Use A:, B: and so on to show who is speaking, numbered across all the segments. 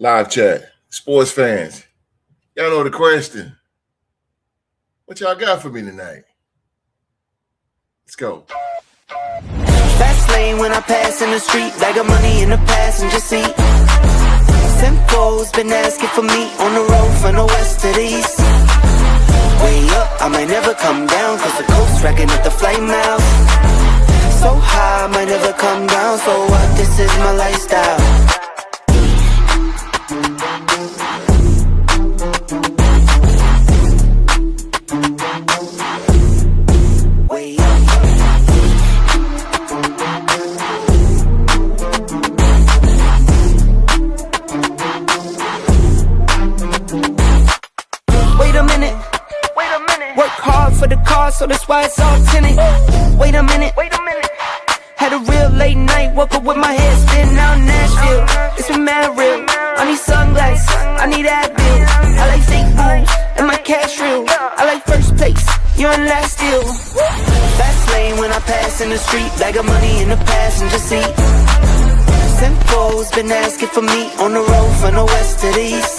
A: Live chat. Sports fans. Y'all know the question. What y'all got for me tonight? Let's go.
B: Fast lane when I pass in the street, bag of money in the passenger seat. Simcoe's been asking for me on the road from the west to the east. Way up, I might never come down, cause the coast racking up the flame out. So high, I might never come down, so what, this is my lifestyle. Way up. Wait a minute. Work hard for the car, so that's why it's all tinted. Wait a minute. Had a real late night, woke up with my head spinning out in Nashville. It's been mad real. I need sunglasses, I need Advil. I like fake boobs and my cash real. I like first place, you're in last deal. Fast lane when I pass in the street, bag of money in the passenger seat. Simcoe's been asking for me on the road from the west to the east.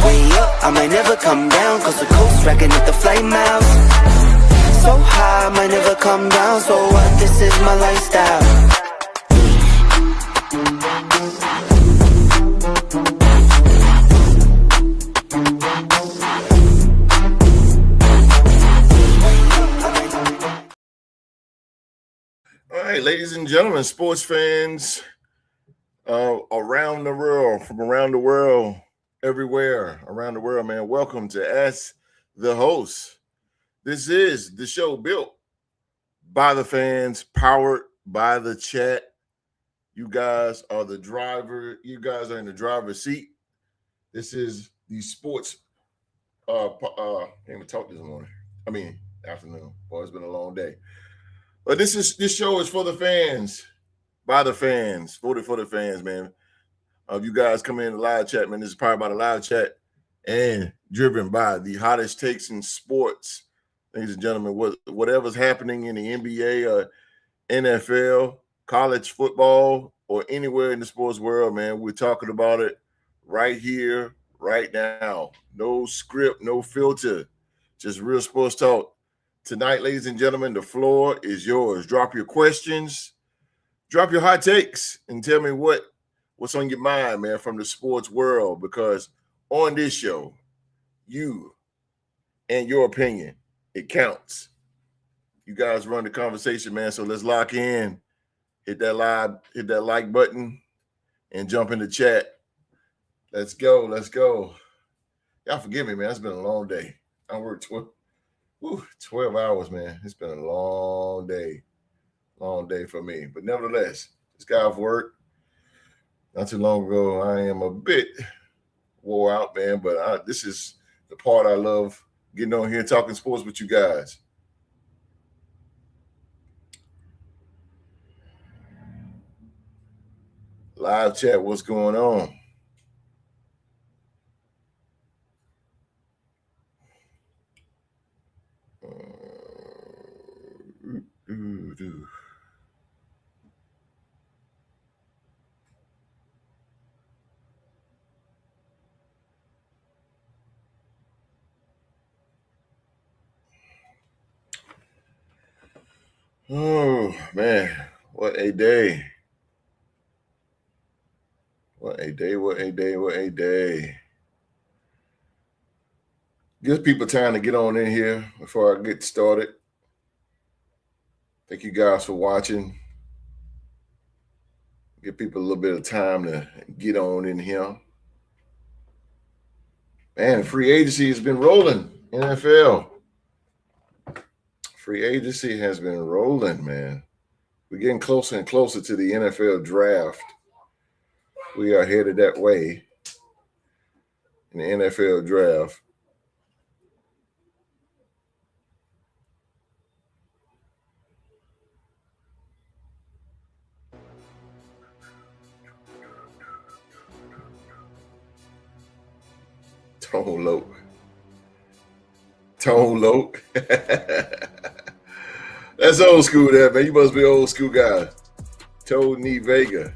B: Way up, I might never come down, cause the coast racking up the flame out. So high, I might never come down, so what, this is my lifestyle.
A: All right, ladies and gentlemen, sports fans around the world, from around the world, everywhere around the world, man. Welcome to Ask the Host. This is the show built by the fans, powered by the chat. You guys are the driver. You guys are in the driver's seat. This is the sports. Can't even talk this morning. Afternoon. Boy, it's been a long day. But this show is for the fans, by the fans, voted for the fans, man. You guys come in the live chat, man. This is powered by the live chat and driven by the hottest takes in sports. Ladies and gentlemen, whatever's happening in the NBA or NFL, college football, or anywhere in the sports world, man, we're talking about it right here, right now. No script, no filter, just real sports talk. Tonight, ladies and gentlemen, the floor is yours. Drop your questions, drop your hot takes, and tell me what's on your mind, man, from the sports world, because on this show, you and your opinion, it counts. You guys run the conversation, man. So let's lock in. Hit that like button and jump in the chat. Let's go. Y'all forgive me, man. It's been a long day. I worked 12 hours, man. It's been a long day. Long day for me. But nevertheless, just got off work not too long ago. I am a bit wore out, man. But this is the part I love. Getting on here talking sports with you guys. Live chat, what's going on? Oh, man, what a day. What a day. Gives people time to get on in here before I get started. Thank you guys for watching. Give people a little bit of time to get on in here. Man, free agency has been rolling, NFL. Free agency has been rolling, man. We're getting closer and closer to the NFL draft. We are headed that way in the NFL draft. Tone Loc. That's old school there, man. You must be an old school guy. Tony Vega.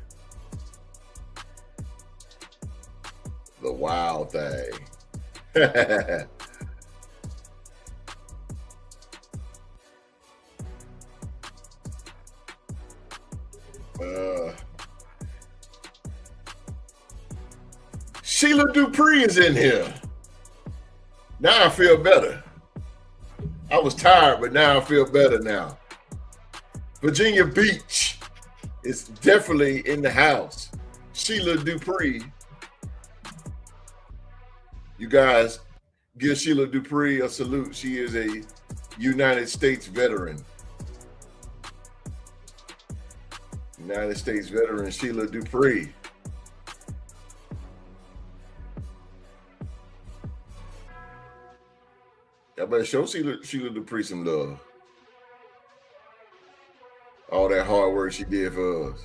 A: wild thing. Sheila Dupree is in here. Now I feel better. I was tired, but now I feel better now. Virginia Beach is definitely in the house. Sheila Dupree. You guys give Sheila Dupree a salute. She is a United States veteran. United States veteran Sheila Dupree. I better show Sheila Dupree some love. All that hard work she did for us.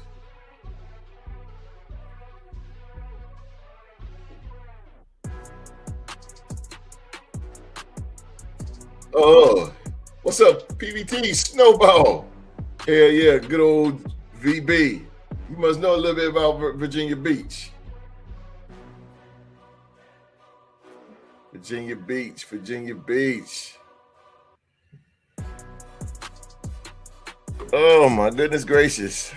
A: Oh, what's up, PVT Snowball? Hell yeah, good old VB. You must know a little bit about Virginia Beach. Virginia Beach, Virginia Beach. Oh my goodness gracious.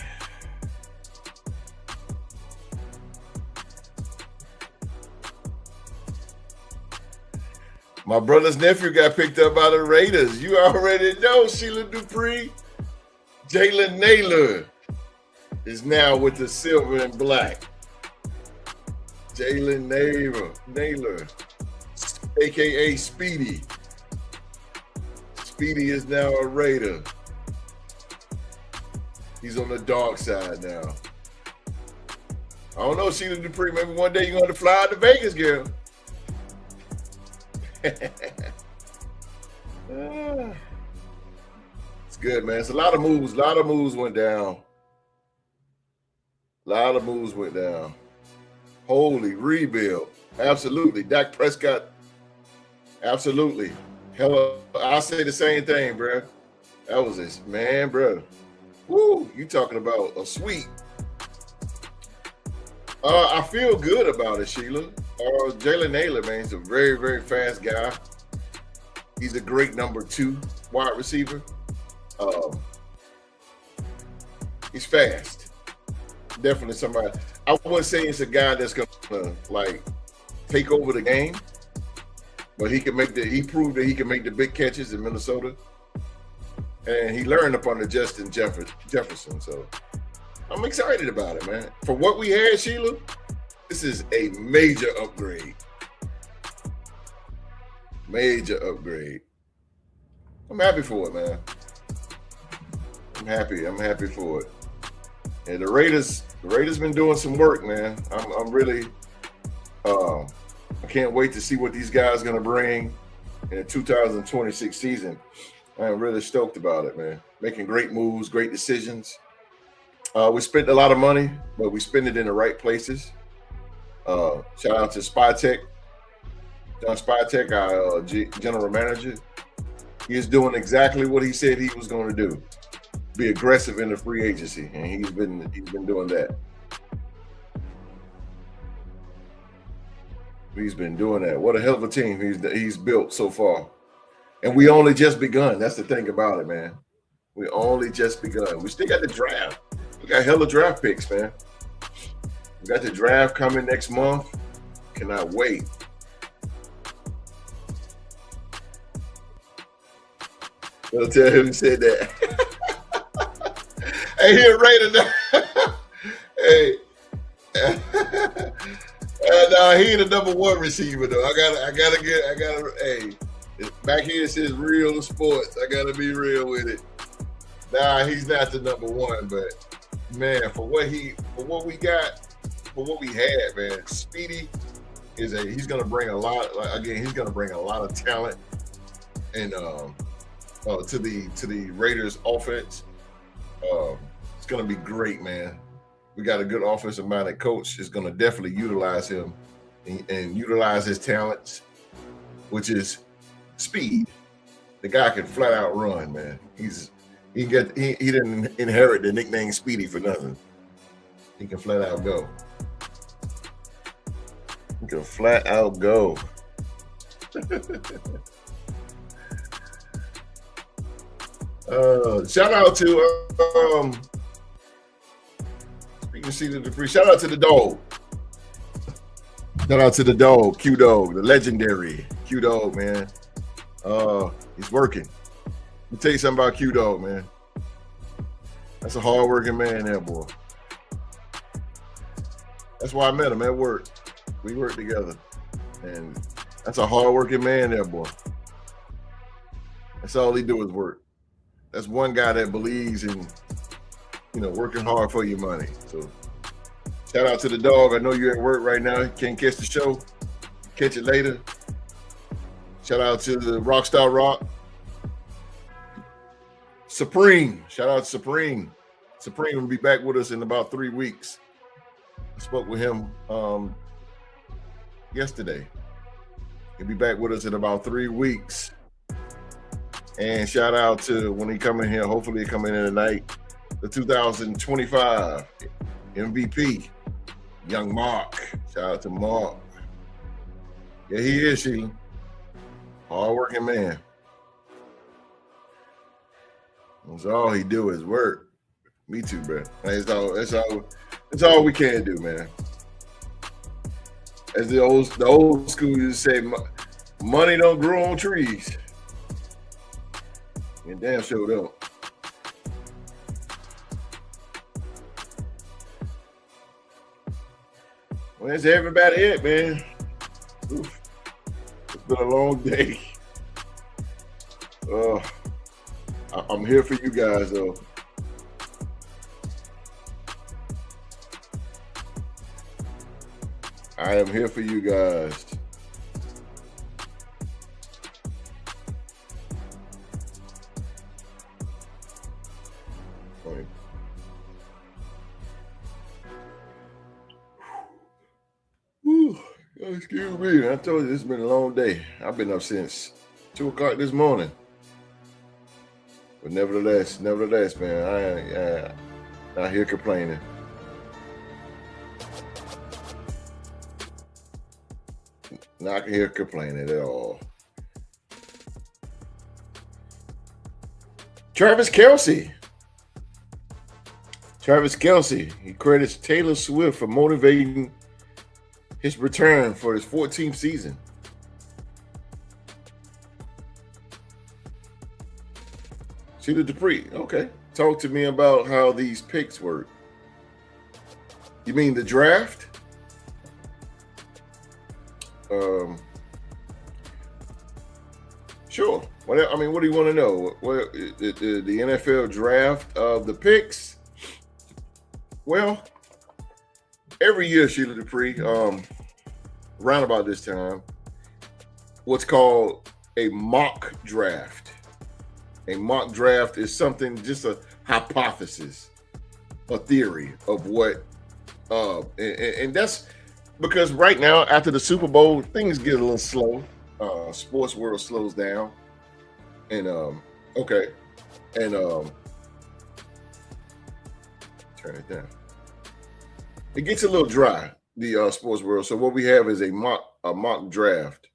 A: My brother's nephew got picked up by the Raiders. You already know Sheila Dupree. Jalen Naylor is now with the silver and black. Jalen Naylor, aka Speedy. Speedy is now a Raider. He's on the dark side now. I don't know, Sheila Dupree. Maybe one day you're going to fly out to Vegas, girl. It's good, man. It's a lot of moves. A lot of moves went down. A lot of moves went down. Holy rebuild. Absolutely. Dak Prescott. Absolutely. Hell, I say the same thing, bro. That was this, man, bro. Woo, you talking about a sweep. I feel good about it, Sheila. Jalen Naylor, man, he's a very, very fast guy. He's a great number 2 wide receiver. He's fast. Definitely somebody. I wouldn't say it's a guy that's gonna like take over the game, but he proved that he can make the big catches in Minnesota. And he learned upon the Justin Jefferson. So I'm excited about it, man. For what we had, Sheila, this is a major upgrade. Major upgrade. I'm happy for it, man. I'm happy for it. And the Raiders been doing some work, man. I'm really I can't wait to see what these guys are gonna bring in the 2026 season. I'm really stoked about it, man. Making great moves, great decisions. We spent a lot of money, but we spend it in the right places. Shout out to Spytech. John Spytech, our general manager. He is doing exactly what he said he was going to do. Be aggressive in the free agency, and he's been doing that. He's been doing that. What a hell of a team he's built so far. And we only just begun. That's the thing about it, man. We only just begun. We still got the draft. We got hella draft picks, man. We got the draft coming next month. Cannot wait. I'll tell him who said that. Hey, he a Raider now. Hey. Nah, he ain't the number 1 receiver though. I gotta hey. Back here it says real sports. I gotta be real with it. Nah, he's not the number 1, but man, for what we had, man, Speedy he's gonna bring a lot. He's gonna bring a lot of talent and to the Raiders offense. It's gonna be great, man. We got a good offensive minded coach. Is gonna definitely utilize him and utilize his talents, which is speed. The guy can flat out run, man. He didn't inherit the nickname Speedy for nothing. He can flat out go. You can flat out go. Shout out to speaking of Sheila Dupree, shout out to the dog. Shout out to the dog, Q Dog, the legendary Q Dog, man. He's working. Let me tell you something about Q Dog, man. That's a hard-working man there, boy. That's why I met him at work. We work together. And that's a hard-working man there, boy. That's all he do is work. That's one guy that believes in, working hard for your money. So shout out to the dog. I know you're at work right now. You can't catch the show. Catch it later. Shout out to the Rockstar Rock. Supreme. Shout out to Supreme. Supreme will be back with us in about 3 weeks. I spoke with him yesterday. He'll be back with us in about 3 weeks. And shout out to when he come in here, hopefully he come in tonight, the 2025 MVP, Young Mark. Shout out to Mark. Yeah, he is, Sheila. Hard-working man. That's all he do is work. Me too, bro. That's all we can do, man. As the old school used to say, money don't grow on trees. And damn sure don't. Well, that's everybody it, man. Oof. It's been a long day. I'm here for you guys, though. I am here for you guys. Excuse me. I told you it's been a long day. I've been up since 2 o'clock this morning. But nevertheless, man, I ain't not here complaining. Not here complaining at all. Travis Kelce, he credits Taylor Swift for motivating his return for his 14th season. Sheila Dupree, okay. Talk to me about how these picks work. You mean the draft? Sure. What do you want to know? Well, the NFL draft of the picks? Well, every year, Sheila Dupree, around about this time, what's called a mock draft. A mock draft is something, just a hypothesis, a theory of what, and that's because right now, after the Super Bowl, things get a little slow. Sports world slows down. And, turn it down. It gets a little dry, the sports world. So what we have is a mock draft.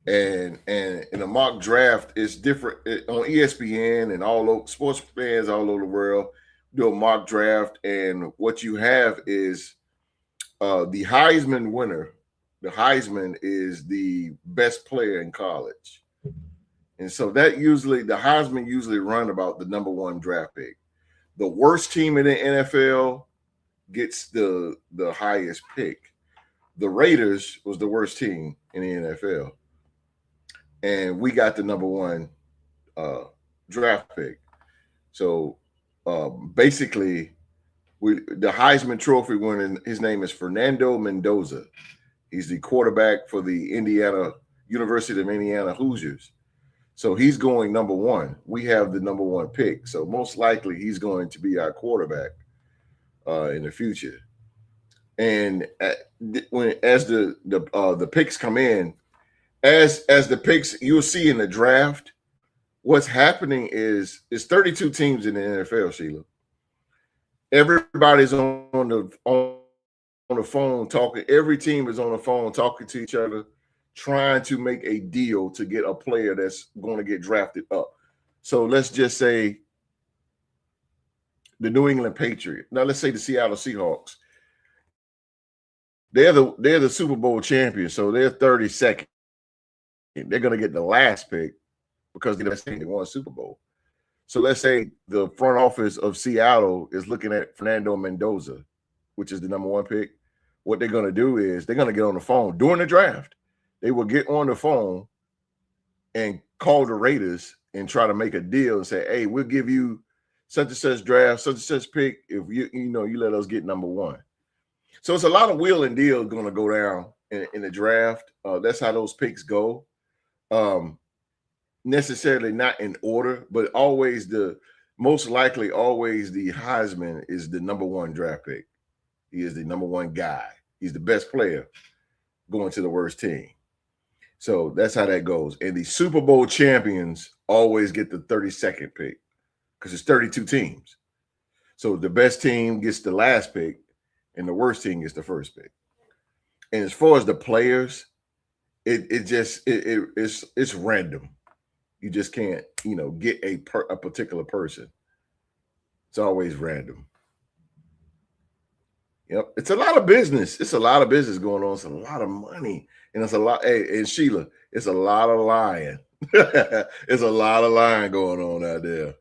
A: And in a mock draft, it's different on ESPN and all over, sports fans all over the world do a mock draft, and what you have is the Heisman winner. The Heisman is the best player in college, and so that the Heisman usually run about the number one draft pick. The worst team in the NFL gets the highest pick. The Raiders was the worst team in the NFL. And we got the number one draft pick. So basically, the Heisman Trophy winner, his name is Fernando Mendoza. He's the quarterback for the University of Indiana Hoosiers. So he's going number one. We have the number one pick. So most likely he's going to be our quarterback in the future. And as the picks come in, as the picks you'll see in the draft, what's happening is 32 teams in the NFL, Sheila. Everybody's on the phone talking. Every team is on the phone talking to each other, trying to make a deal to get a player that's going to get drafted up. So let's just say the New England Patriots. Now let's say the Seattle Seahawks. They're the Super Bowl champions, so they're 32nd. They're going to get the last pick because they're the best team that won a Super Bowl. So let's say the front office of Seattle is looking at Fernando Mendoza, which is the number 1 pick. What they're going to do is they're going to get on the phone during the draft. They will get on the phone and call the Raiders and try to make a deal and say, hey, we'll give you such and such draft, such and such pick if you let us get number 1. So it's a lot of wheel and deal going to go down in the draft. That's how those picks go. Necessarily not in order, but always most likely always the Heisman is the number 1 draft pick. He is the number 1 guy. He's the best player going to the worst team. So that's how that goes. And the Super Bowl champions always get the 32nd pick because it's 32 teams. So the best team gets the last pick and the worst team gets the first pick. And as far as the players, it's random. You just can't, get a particular person. It's always random. Yep. It's a lot of business. It's a lot of business going on. It's a lot of money. And it's a lot. Hey, and Sheila, it's a lot of lying. It's a lot of lying going on out there.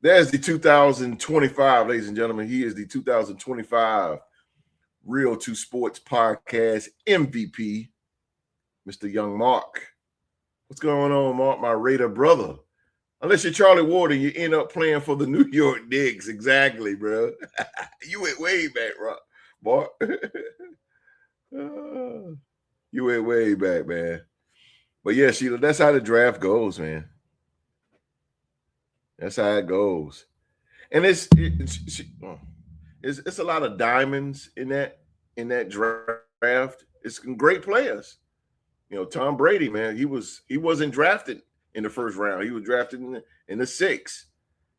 A: There's the 2025, ladies and gentlemen. He is the 2025 Real 2 Sports Podcast MVP, Mr. Young Mark. What's going on, Mark, my Raider brother? Unless you're Charlie Ward and you end up playing for the New York Knicks. Exactly, bro. You went way back, Mark. You went way back, man. But yeah, Sheila, that's how the draft goes, man. That's how it goes. And it's a lot of diamonds in that draft. It's some great players. Tom Brady, man, he wasn't drafted in the first round. He was drafted in the 6th.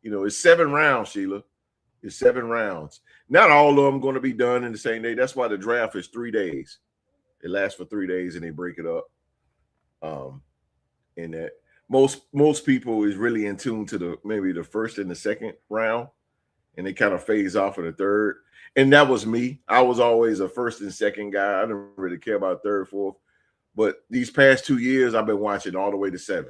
A: It's 7 rounds, Sheila. It's 7 rounds. Not all of them going to be done in the same day. That's why the draft is 3 days. It lasts for 3 days and they break it up. In that most people is really in tune to maybe the first and the second round, and they kind of phase off in the third. And that was me. I was always a first and second guy. I didn't really care about third, fourth. But these past 2 years, I've been watching all the way to 7.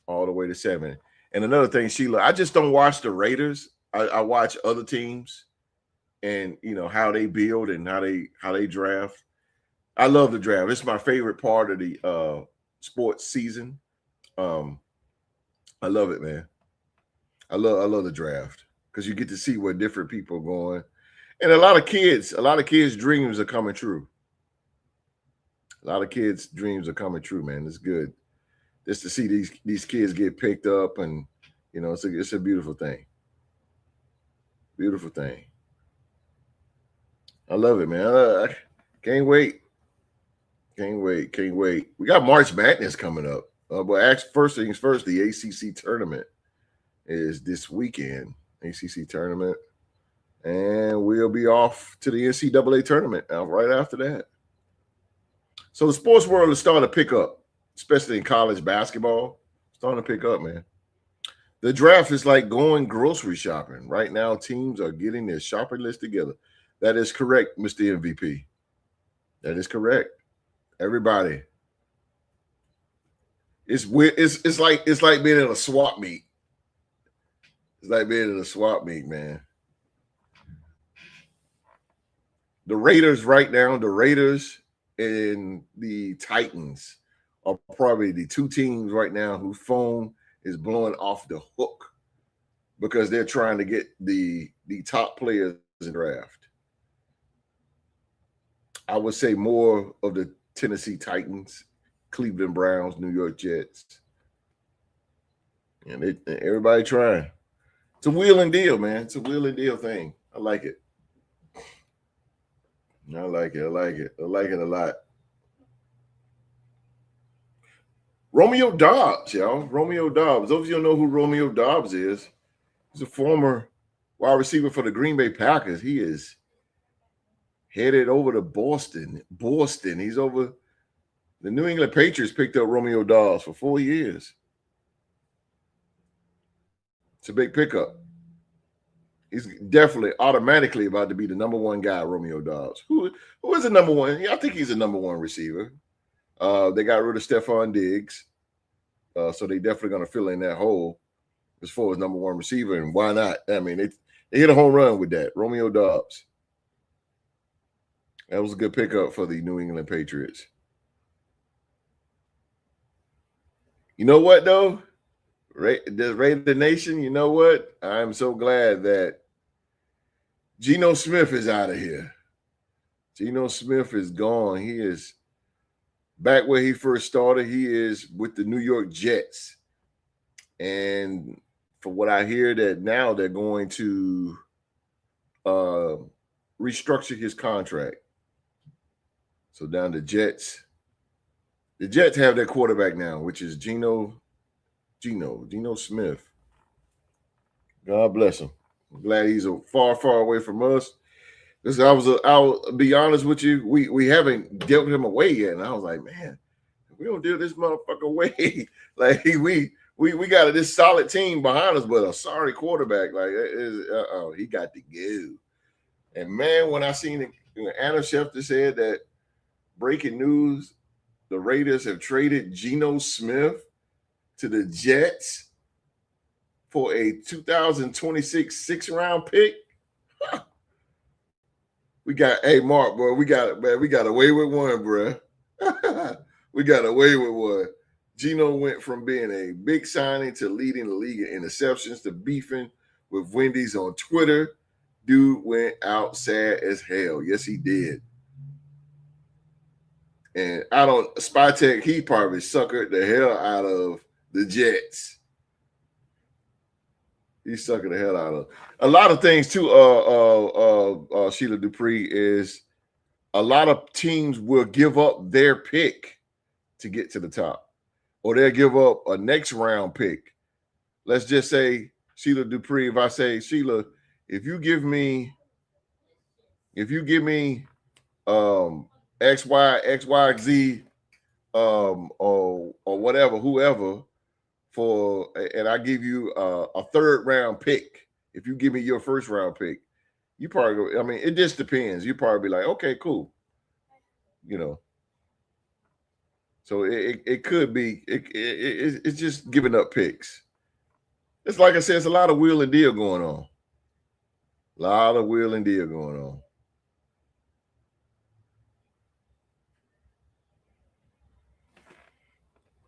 A: All the way to 7. And another thing, Sheila, I just don't watch the Raiders. I watch other teams and, how they build and how they draft. I love the draft. It's my favorite part of the sports season. I love it, man. I love the draft because you get to see where different people are going. And a lot of kids' dreams are coming true. A lot of kids' dreams are coming true, man. It's good just to see these kids get picked up, and it's a beautiful thing. Beautiful thing. I love it, man. I can't wait. Can't wait. We got March Madness coming up. But first things first, the ACC tournament is this weekend. ACC tournament, and we'll be off to the NCAA tournament right after that. So the sports world is starting to pick up, especially in college basketball. Starting to pick up, man. The draft is like going grocery shopping. Right now, teams are getting their shopping list together. That is correct, Mr. MVP. That is correct. Everybody. It's weird. It's like being in a swap meet. It's like being in a swap meet, man. The Raiders right now, and the Titans are probably the 2 teams right now whose phone is blowing off the hook because they're trying to get the top players in the draft. I would say more of the Tennessee Titans, Cleveland Browns, New York Jets. And everybody trying. It's a wheel and deal, man. It's a wheel and deal thing. I like it. I like it a lot. Romeo Doubs, y'all. Romeo Doubs. Those of you don't know who Romeo Doubs is, he's a former wide receiver for the Green Bay Packers. He is headed over to Boston. He's over. The New England Patriots picked up Romeo Doubs for 4 years. It's a big pickup. He's definitely automatically about to be the number one guy, Romeo Doubs. Who is the number one? Yeah, I think he's the number one receiver. They got rid of Stephon Diggs. So they definitely going to fill in that hole as far as number one receiver. And why not? I mean, they hit a home run with that. Romeo Doubs. That was a good pickup for the New England Patriots. You know what, though? The Raider Nation, you know what? I'm so glad that Geno Smith is out of here. Geno Smith is gone. He is back where he first started. He is with the New York Jets. And from what I hear, that now they're going to restructure his contract. So down the Jets. The Jets have their quarterback now, which is Geno Smith. God bless him. I'm glad he's far, far away from us. I'll be honest with you, we haven't dealt him away yet. And I was like, man, we don't deal this motherfucker away. Like we got this solid team behind us, but a sorry quarterback. Like he got to go. And man, when I seen Adam Schefter said that breaking news, the Raiders have traded Geno Smith to the Jets for a 2026 6th-round pick. We got, hey, Mark, bro, we got away with one, bro. We got away with one. Geno went from being a big signing to leading the league in interceptions to beefing with Wendy's on Twitter. Dude went out sad as hell. Yes, he did. And Spytech, he probably suckered the hell out of the Jets. He suckered the hell out of a lot of things too. Sheila Dupree, is a lot of teams will give up their pick to get to the top, or they'll give up a next round pick. Let's just say Sheila Dupree. If I say, Sheila, if you give me X, Y, Z, or whatever, whoever, and I give you a 3rd round pick. If you give me your 1st round pick, you probably go, I mean, it just depends. You probably be like, okay, cool. You know. So it could be, it's just giving up picks. It's like I said, it's a lot of wheel and deal going on. A lot of wheel and deal going on.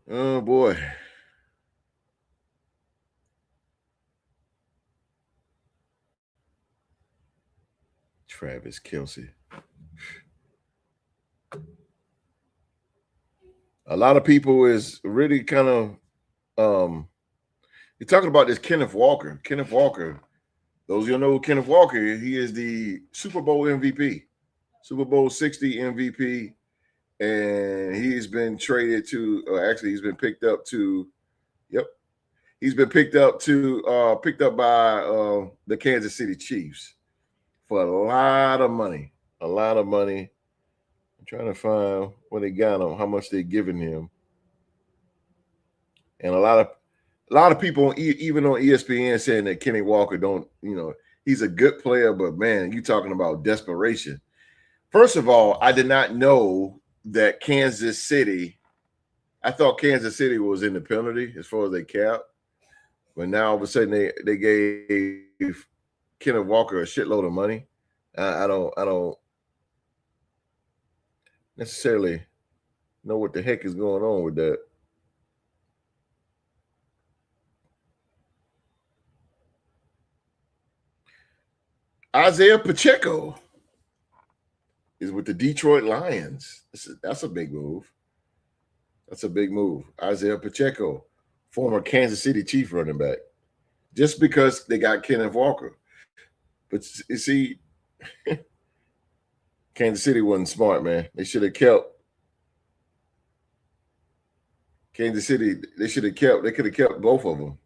A: Oh, boy. Travis Kelce. A lot of people is really kind of you're talking about this Kenneth Walker. Kenneth Walker. Those you know Kenneth Walker, he is the Super Bowl MVP, Super Bowl 60 MVP, and he's been traded to. Actually, he's been picked up to. Yep, he's been picked up by the Kansas City Chiefs for a lot of money. A lot of money. I'm trying to find where they got him, how much they're giving him, and a lot of people, even on ESPN, saying that Kenny Walker don't, he's a good player, but man, you talking about desperation. First of all, I did not know that Kansas City. I thought Kansas City was in the penalty as far as they cap, but now all of a sudden they gave Kenneth Walker a shitload of money. I don't necessarily know what the heck is going on with that. Isaiah Pacheco is with the Detroit Lions. That's a big move. That's a big move. Isaiah Pacheco, former Kansas City Chief running back, just because they got Kenneth Walker. But you see, Kansas City wasn't smart, man. They should have kept Kansas City. They could have kept both of them.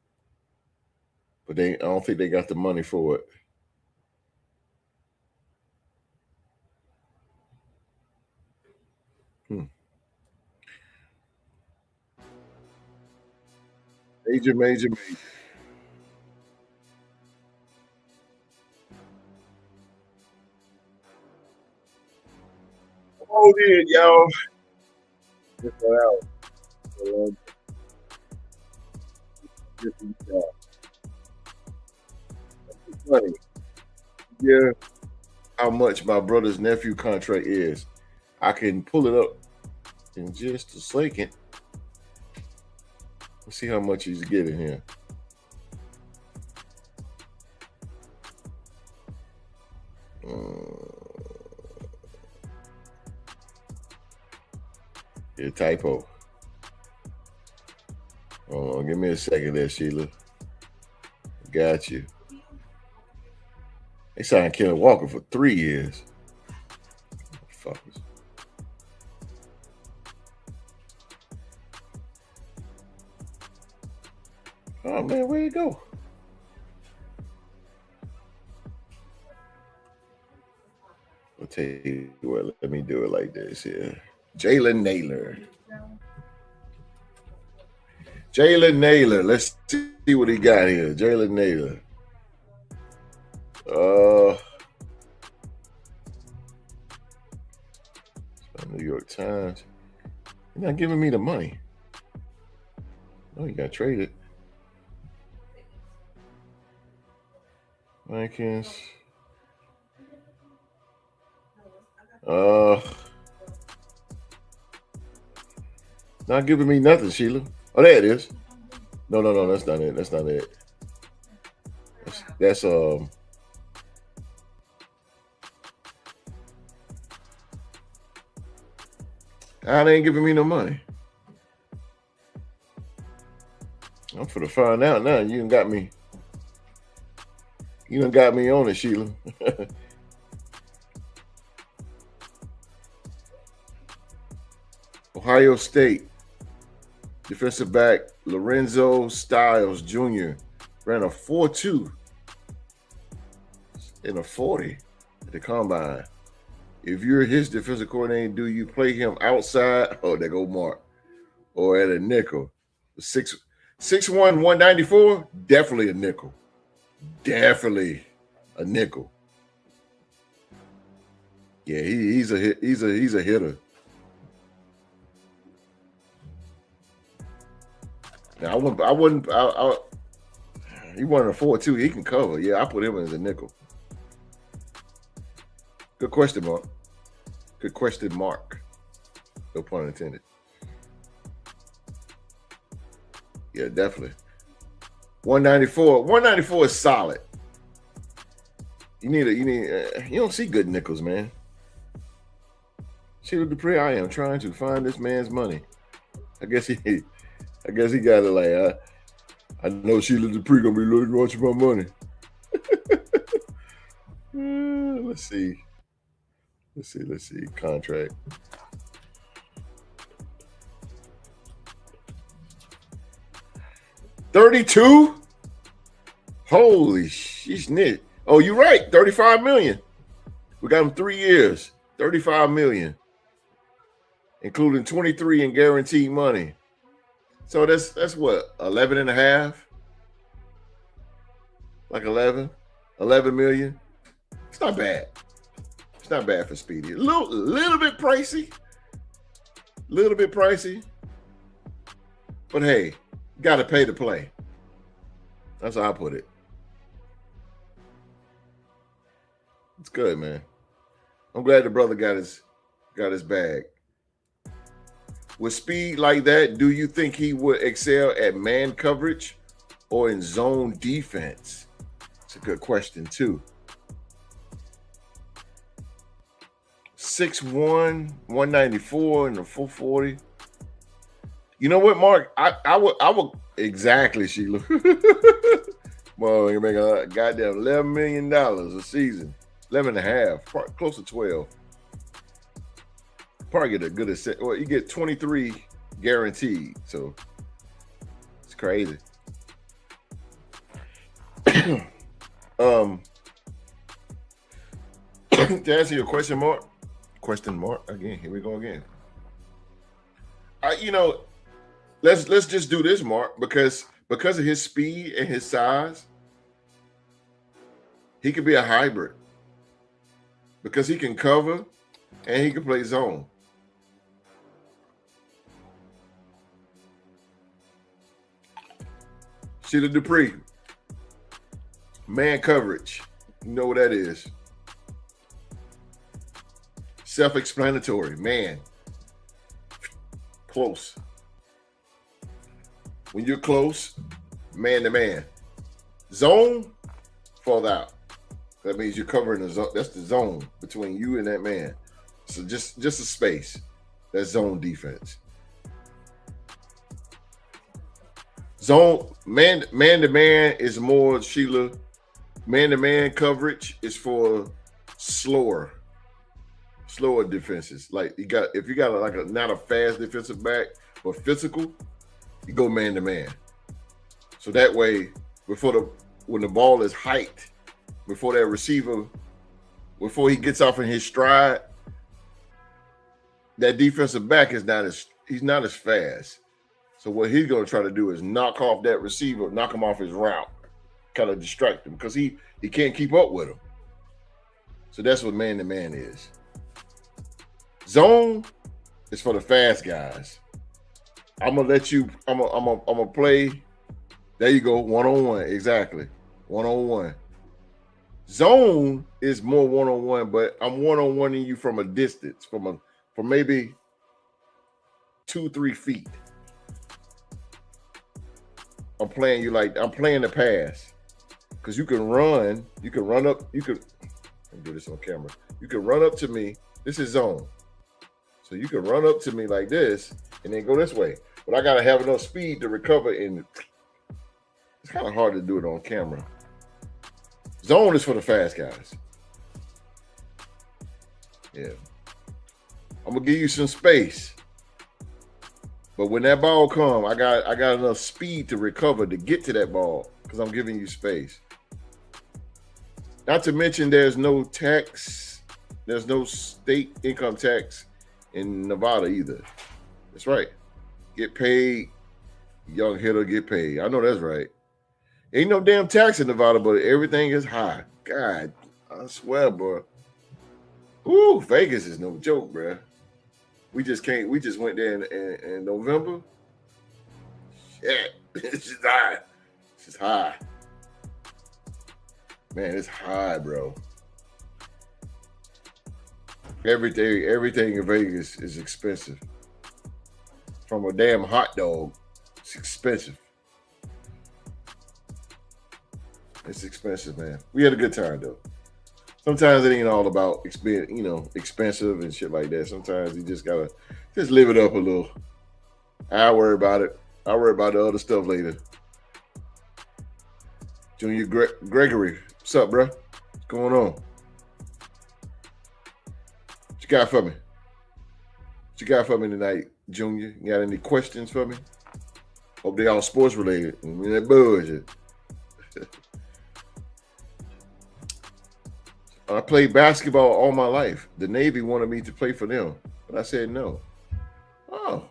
A: But I don't think they got the money for it. Major, major, major. Hold in, y'all. Just go out. Funny. Yeah, how much my brother's nephew contract is. I can pull it up in just a second. Let's see how much he's getting here. Yeah, typo. Hold on, give me a second there, Sheila. Got you. They signed Kenneth Walker for 3 years. Fuckers. Oh man, where'd it go? I'll tell you what, let me do it like this here. Jalen Naylor. Jalen Naylor. Let's see what he got here. Jalen Naylor. New York Times. You're not giving me the money. Oh, you got traded. Vikings. Not giving me nothing, Sheila. Oh, there it is. No, that's not it. That's not it. That's they ain't giving me no money. I'm for to find out now. You done got me. You done got me on it, Sheila. Ohio State defensive back Lorenzo Styles Jr. ran a 4.2 in a 40 at the combine. If you're his defensive coordinator, do you play him outside? Oh, there go Mark. Or at a nickel. 6'1", 194? Definitely a nickel. Definitely a nickel. Yeah, he's a hitter. Now, I wouldn't. He wanted a 4.2. He can cover. Yeah, I put him as a nickel. Good question, Mark. Good question, Mark. No pun intended. Yeah, definitely. 194. 194 is solid. You don't see good nickels, man. Sheila Dupree, I am trying to find this man's money. I guess he got it like, I know Sheila Dupree gonna be looking watching my money. Let's see. Contract. $32? Holy shit. Oh, you're right. $35 million. We got him 3 years. $35 million. Including 23 in guaranteed money. So that's what, 11 and a half? Like 11 million? It's not bad. It's not bad for Speedy. A little bit pricey. But hey, you got to pay to play. That's how I put it. It's good, man. I'm glad the brother got his bag. With speed like that, do you think he would excel at man coverage or in zone defense? It's a good question, too. 6'1", 194 in the 440. You know what, Mark? I would exactly, Sheila. Well, you make a goddamn $11 million a season. 11 and a half, close to 12. Probably get a good asset. Well, you get 23 guaranteed, so it's crazy. To answer your question mark again. Here we go again. Let's just do this, Mark, because because of his speed and his size, he could be a hybrid because he can cover and he can play zone. Sheila Dupree, man coverage. You know what that is. Self-explanatory, man. Close. When you're close, man to man. Zone, fall out. That means you're covering the zone. That's the zone between you and that man. So just a space. That's zone defense. Zone, man to man is more, Sheila. Man to man coverage is for slower defenses. Like if you got not a fast defensive back, but physical, you go man to man. So that way, when the ball is hiked, before that receiver, before he gets off in his stride, that defensive back he's not as fast. So what he's going to try to do is knock off that receiver, knock him off his route, kind of distract him because he can't keep up with him. So that's what man to man is. Zone is for the fast guys. I'm gonna let you. I'm gonna play. There you go. 1-on-1, exactly. 1-on-1. Zone is more 1-on-1, but I'm 1-on-1ing you from a distance, from maybe 2-3 feet. I'm playing you like I'm playing the pass because you can run up. Let me do this on camera. You can run up to me. This is zone. So you can run up to me like this and then go this way. But I got to have enough speed to recover. And it's kind of hard to do it on camera. Zone is for the fast guys. Yeah. I'm going to give you some space. But when that ball comes, I got enough speed to recover to get to that ball because I'm giving you space. Not to mention there's no tax. There's no state income tax in Nevada either. That's right. Get paid. Young hitter get paid. I know that's right. Ain't no damn tax in Nevada, but everything is high. God, I swear, bro. Ooh, Vegas is no joke, bro. We just went there in November. Shit. It's just high. It's just high. Man, it's high, bro. Everything in Vegas is expensive. From a damn hot dog, it's expensive. It's expensive, man. We had a good time though. Sometimes it ain't all about expensive and shit like that. Sometimes you just gotta live it up a little. I'll worry about it. I'll worry about the other stuff later. Junior Gregory, what's up, bro? What's going on? What you got for me? What you got for me tonight, Junior? You got any questions for me? Hope they all sports related. I mean, that bullshit. I played basketball all my life. The Navy wanted me to play for them, but I said no. Oh,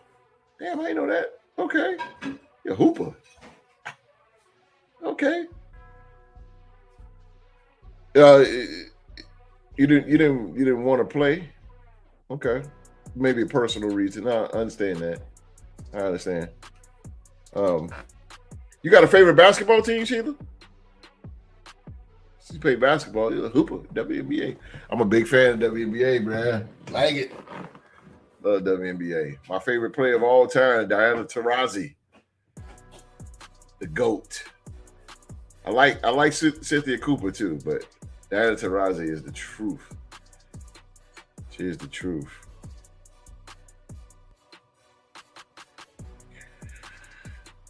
A: damn, I didn't know that. Okay, you're a hooper. Okay. You didn't want to play. Okay, maybe a personal reason. I understand that. I understand. You got a favorite basketball team, Sheila? You play basketball, you're a hooper, WNBA. I'm a big fan of WNBA, man. Like it. Love WNBA. My favorite player of all time, Diana Taurasi. The GOAT. I like Cynthia Cooper too, but Diana Taurasi is the truth. She is the truth.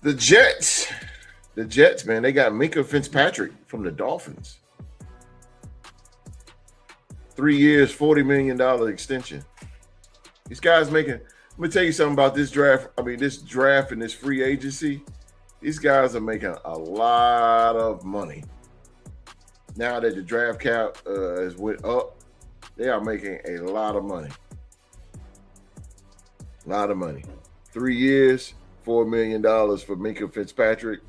A: The Jets, man, they got Minkah Fitzpatrick from the Dolphins. 3 years, $40 million extension. These guys making, let me tell you something about this draft. I mean, this draft and this free agency, these guys are making a lot of money. Now that the draft cap has went up, they are making a lot of money. A lot of money. 3 years, $4 million for Minkah Fitzpatrick.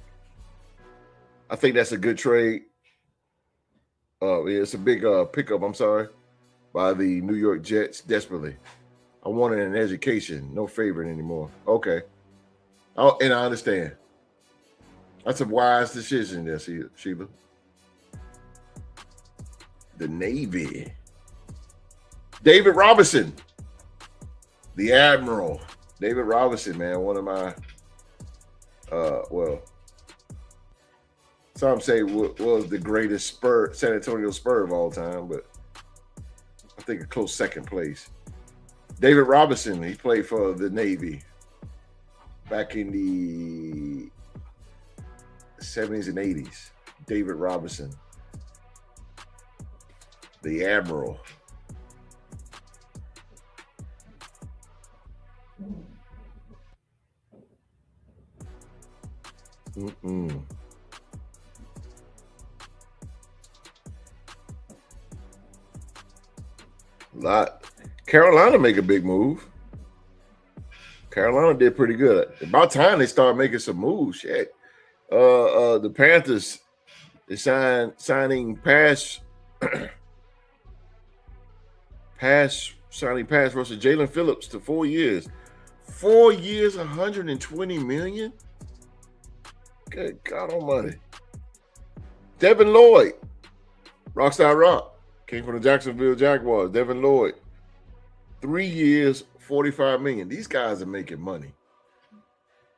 A: I think that's a good trade. It's a big pickup, I'm sorry, by the New York Jets desperately. I wanted an education, no favorite anymore. Okay. Oh, and I understand. That's a wise decision there, Sheila. The Navy. David Robinson, the Admiral. David Robinson, man, one of my, some say was the greatest San Antonio Spur of all time, but I think a close second place. David Robinson, he played for the Navy back in the 70s and 80s. David Robinson, the Admiral. Carolina make a big move. Carolina did pretty good. About time they started making some moves. Shit. The Panthers, they signing pass rusher Jalen Phillips to 4 years. 4 years, $120 million. Good God Almighty. Devin Lloyd, Rockstar Rock, came from the Jacksonville Jaguars. Devin Lloyd, 3 years, $45 million. These guys are making money.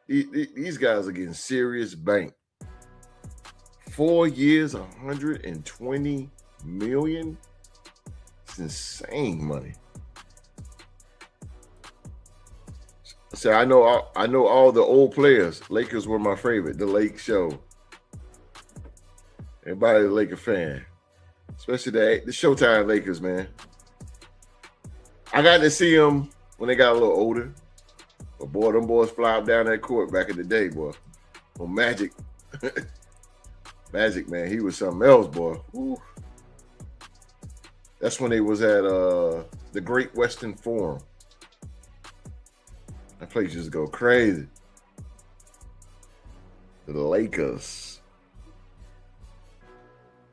A: These guys are getting serious bank. 4 years, $120 million. It's insane money. So I know all the old players. Lakers were my favorite. The Lake Show. Everybody a Laker fan, especially the Showtime Lakers, man. I got to see them when they got a little older. But boy, them boys fly up down that court back in the day, boy. Well, Magic, Magic, man, he was something else, boy. Woo. That's when they was at the Great Western Forum. That place just go crazy. The Lakers.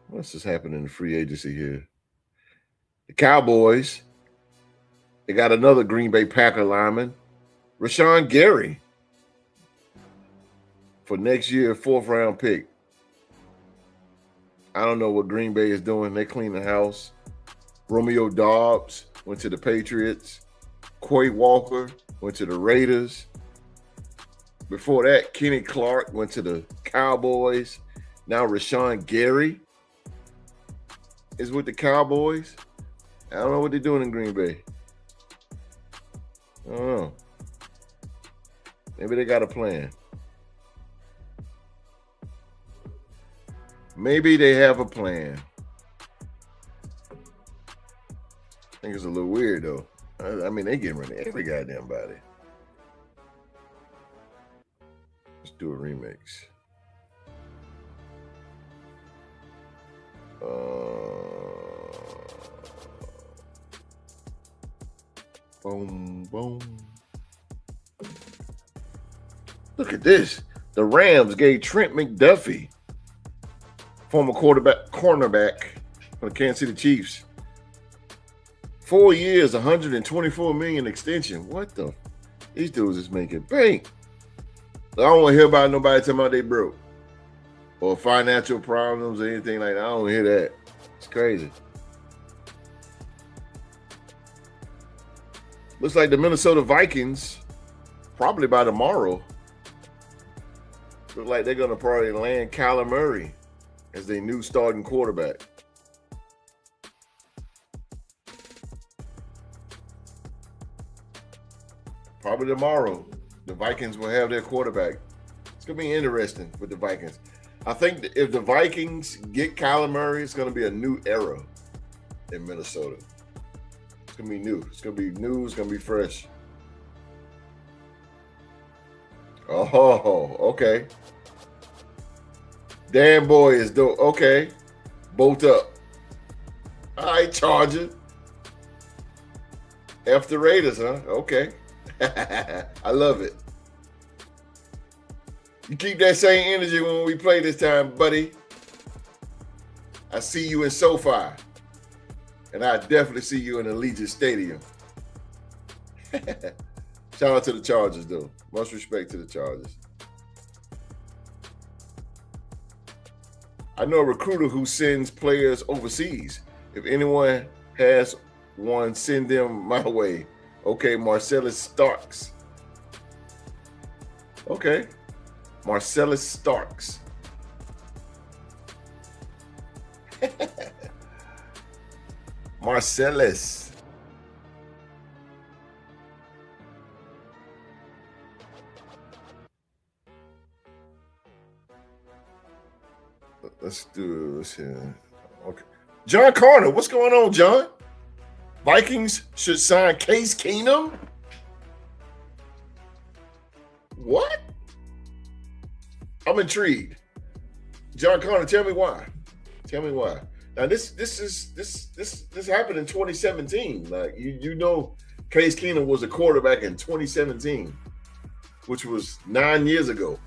A: What's just happening in the free agency here? The Cowboys. They got another Green Bay Packer lineman, Rashawn Gary, for next year, 4th round pick. I don't know what Green Bay is doing. They clean the house. Romeo Doubs went to the Patriots. Quay Walker went to the Raiders. Before that, Kenny Clark went to the Cowboys. Now Rashawn Gary is with the Cowboys. I don't know what they're doing in Green Bay. I don't know. Maybe they got a plan. Maybe they have a plan. I think it's a little weird, though. I mean, they getting rid of every goddamn body. Let's do a remix. Boom, boom. Look at this. The Rams gave Trent McDuffie, former cornerback for the Kansas City Chiefs, 4 years, $124 million extension. What the? These dudes is making bank. I don't want to hear about nobody talking about they broke or financial problems or anything like that. I don't hear that. It's crazy. Looks like the Minnesota Vikings, probably by tomorrow, look like they're going to probably land Kyler Murray as their new starting quarterback. Probably tomorrow, the Vikings will have their quarterback. It's going to be interesting with the Vikings. I think that if the Vikings get Kyler Murray, it's going to be a new era in Minnesota. It's going to be new. It's going to be new. It's going to be fresh. Oh, okay. Dan Boy is dope. Okay. Bolt up. All right, Charger. F the Raiders, huh? Okay. I love it. You keep that same energy when we play this time, buddy. I see you in SoFi. And I definitely see you in Allegiant Stadium. Shout out to the Chargers, though. Much respect to the Chargers. I know a recruiter who sends players overseas. If anyone has one, send them my way. Okay, Marcellus Starks. Okay, Marcellus Starks. Marcellus. Let's do this here. Okay. John Carter, what's going on, John? Vikings should sign Case Keenum? What? I'm intrigued. John Carter, tell me why. Tell me why. Now this happened in 2017. Like you know, Case Keenum was a quarterback in 2017, which was 9 years ago.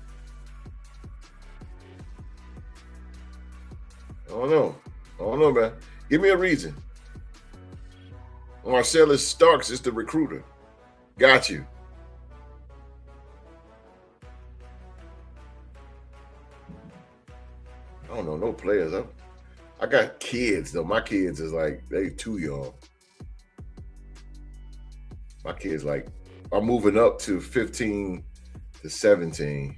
A: I don't know, man. Give me a reason. Marcellus Starks is the recruiter. Got you. I don't know no players. I got kids though. My kids is like they too young. My kids like are moving up to 15 to 17.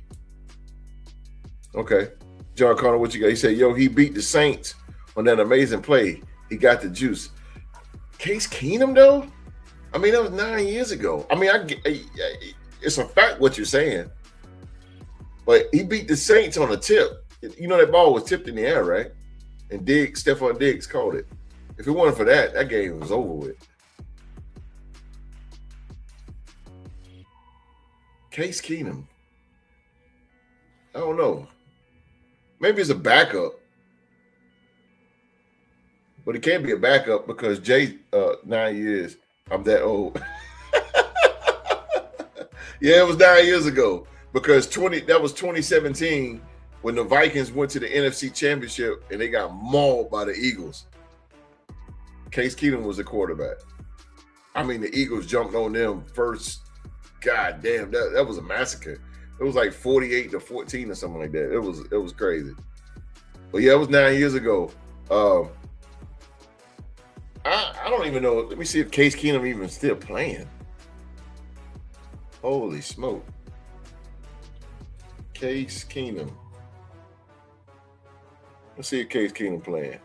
A: Okay. John Connor, what you got? He said, yo, he beat the Saints on that amazing play. He got the juice. Case Keenum, though? I mean, that was 9 years ago. I mean, it's a fact what you're saying. But he beat the Saints on a tip. You know that ball was tipped in the air, right? And Stephon Diggs caught it. If it wasn't for that, that game was over with. Case Keenum. I don't know. Maybe it's a backup. But it can't be a backup because Jay, 9 years, I'm that old. Yeah, it was 9 years ago because that was 2017 when the Vikings went to the NFC Championship and they got mauled by the Eagles. Case Keenum was the quarterback. I mean, the Eagles jumped on them first. God damn, that was a massacre. It was like 48-14 or something like that. It was crazy. But yeah, it was 9 years ago. I don't even know. Let me see if Case Keenum even still playing. Holy smoke. Case Keenum. Let's see if Case Keenum playing.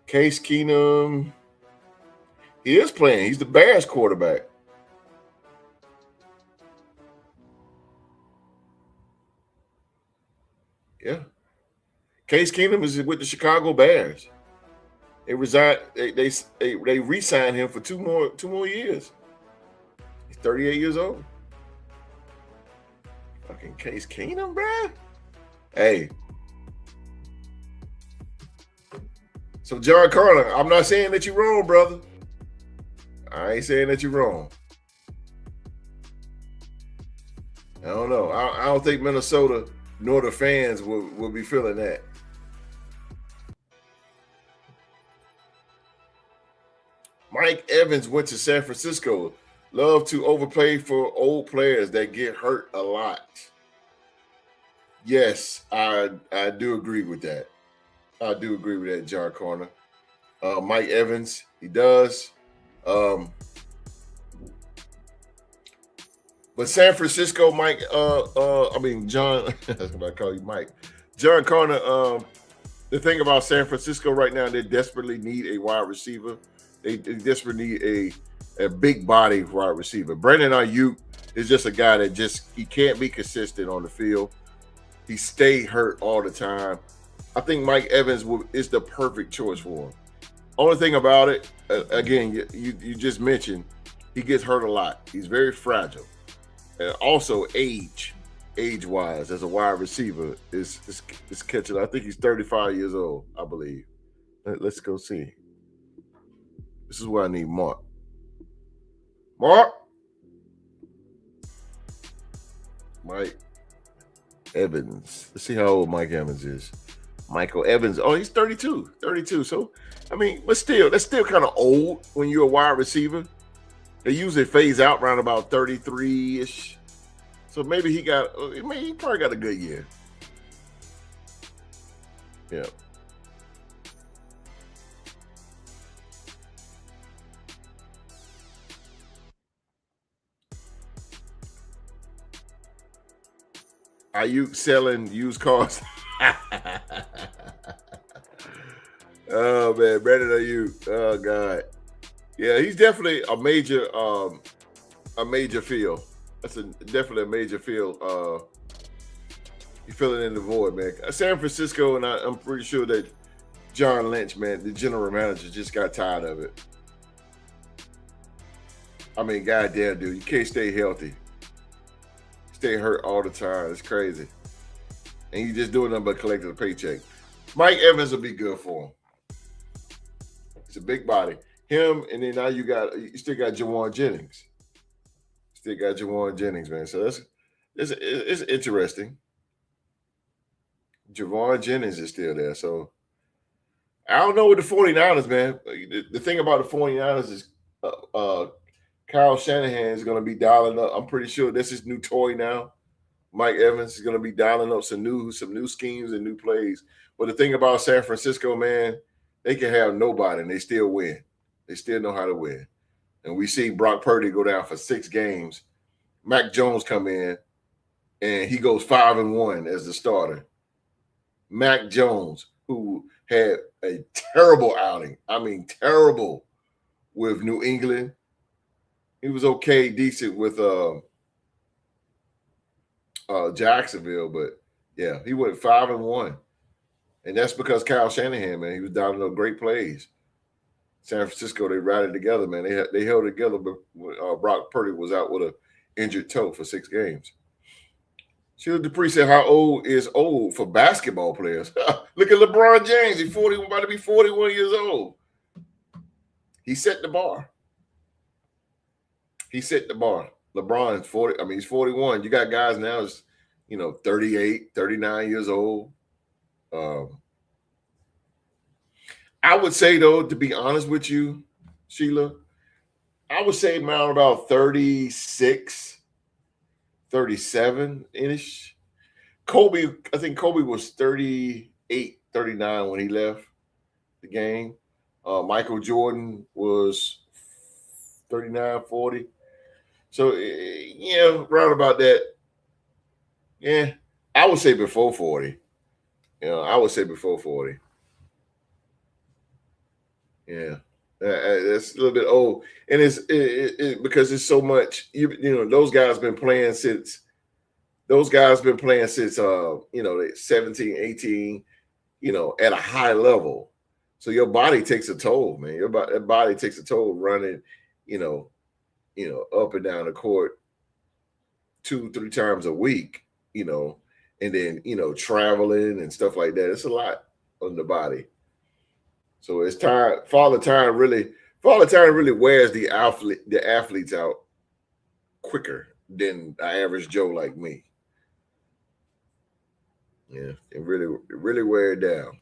A: Case Keenum. He is playing. He's the Bears quarterback. Yeah. Case Keenum is with the Chicago Bears. They re-signed him for two more years. He's 38 years old. Fucking Case Keenum, bruh. Hey. So John Carter, I'm not saying that you're wrong, brother. I ain't saying that you're wrong. I don't know. I don't think Minnesota nor the fans will be feeling that. Mike Evans went to San Francisco. Love to overpay for old players that get hurt a lot. Yes, I do agree with that. I do agree with that, John Corner. Mike Evans, he does. But San Francisco, Mike, John, that's what I call you, Mike. John Corner, the thing about San Francisco right now, they desperately need a wide receiver. They desperately need a big body wide receiver. Brandon Ayuk is just a guy that he can't be consistent on the field. He stayed hurt all the time. I think Mike Evans is the perfect choice for him. Only thing about it, again, you just mentioned, he gets hurt a lot. He's very fragile. And also age-wise, as a wide receiver, is catching. I think he's 35 years old, I believe. Let's go see. This is where I need Mark. Mark? Mike. Evans. Let's see how old Mike Evans is. Michael Evans. Oh, he's 32. 32. So, I mean, but still, that's still kind of old when you're a wide receiver. They usually phase out around about 33-ish. So maybe he probably got a good year. Yeah. Are you selling used cars? Oh man, Brandon, are you? Oh God, yeah, he's definitely a major field. That's definitely a major field. You're filling in the void, man. San Francisco, and I'm pretty sure that John Lynch, man, the general manager, just got tired of it. I mean, goddamn, dude, you can't stay healthy. Stay hurt all the time. It's crazy. And you just doing nothing but collecting a paycheck. Mike Evans will be good for him. It's a big body. Him, and then now you still got Jauan Jennings. Still got Jauan Jennings, man. So it's interesting. Jauan Jennings is still there. So I don't know with the 49ers, man. The thing about the 49ers is Kyle Shanahan is going to be dialing up. I'm pretty sure this is new toy now. Mike Evans is going to be dialing up some new schemes and new plays. But the thing about San Francisco, man, they can have nobody and they still win. They still know how to win. And we see Brock Purdy go down for 6 games. Mac Jones come in and he goes 5-1 as the starter. Mac Jones, who had a terrible outing. I mean, terrible with New England. He was okay, decent with Jacksonville, but yeah, he went 5-1. And that's because Kyle Shanahan, man, he was dialing up great plays. San Francisco, they rallied together, man. They held together, but Brock Purdy was out with an injured toe for 6 games. Sheila Dupree said, how old is old for basketball players? Look at LeBron James. He's about to be 41 years old. He set the bar. LeBron's 40. I mean, he's 41. You got guys now, 38, 39 years old. I would say, though, to be honest with you, Sheila, I would say around about 36, 37-ish. I think Kobe was 38, 39 when he left the game. Michael Jordan was 39, 40. So, yeah, round about that. Yeah, I would say before 40. I would say before 40. Yeah, that's a little bit old. And it's because it's so much, those guys been playing since, 17, 18, at a high level. So your body takes a toll, man. Your body takes a toll running, up and down the court 2-3 times a week, and then, traveling and stuff like that. It's a lot on the body. So it's time. Father Time really wears the athletes out quicker than the average Joe like me. Yeah, it really wear it down.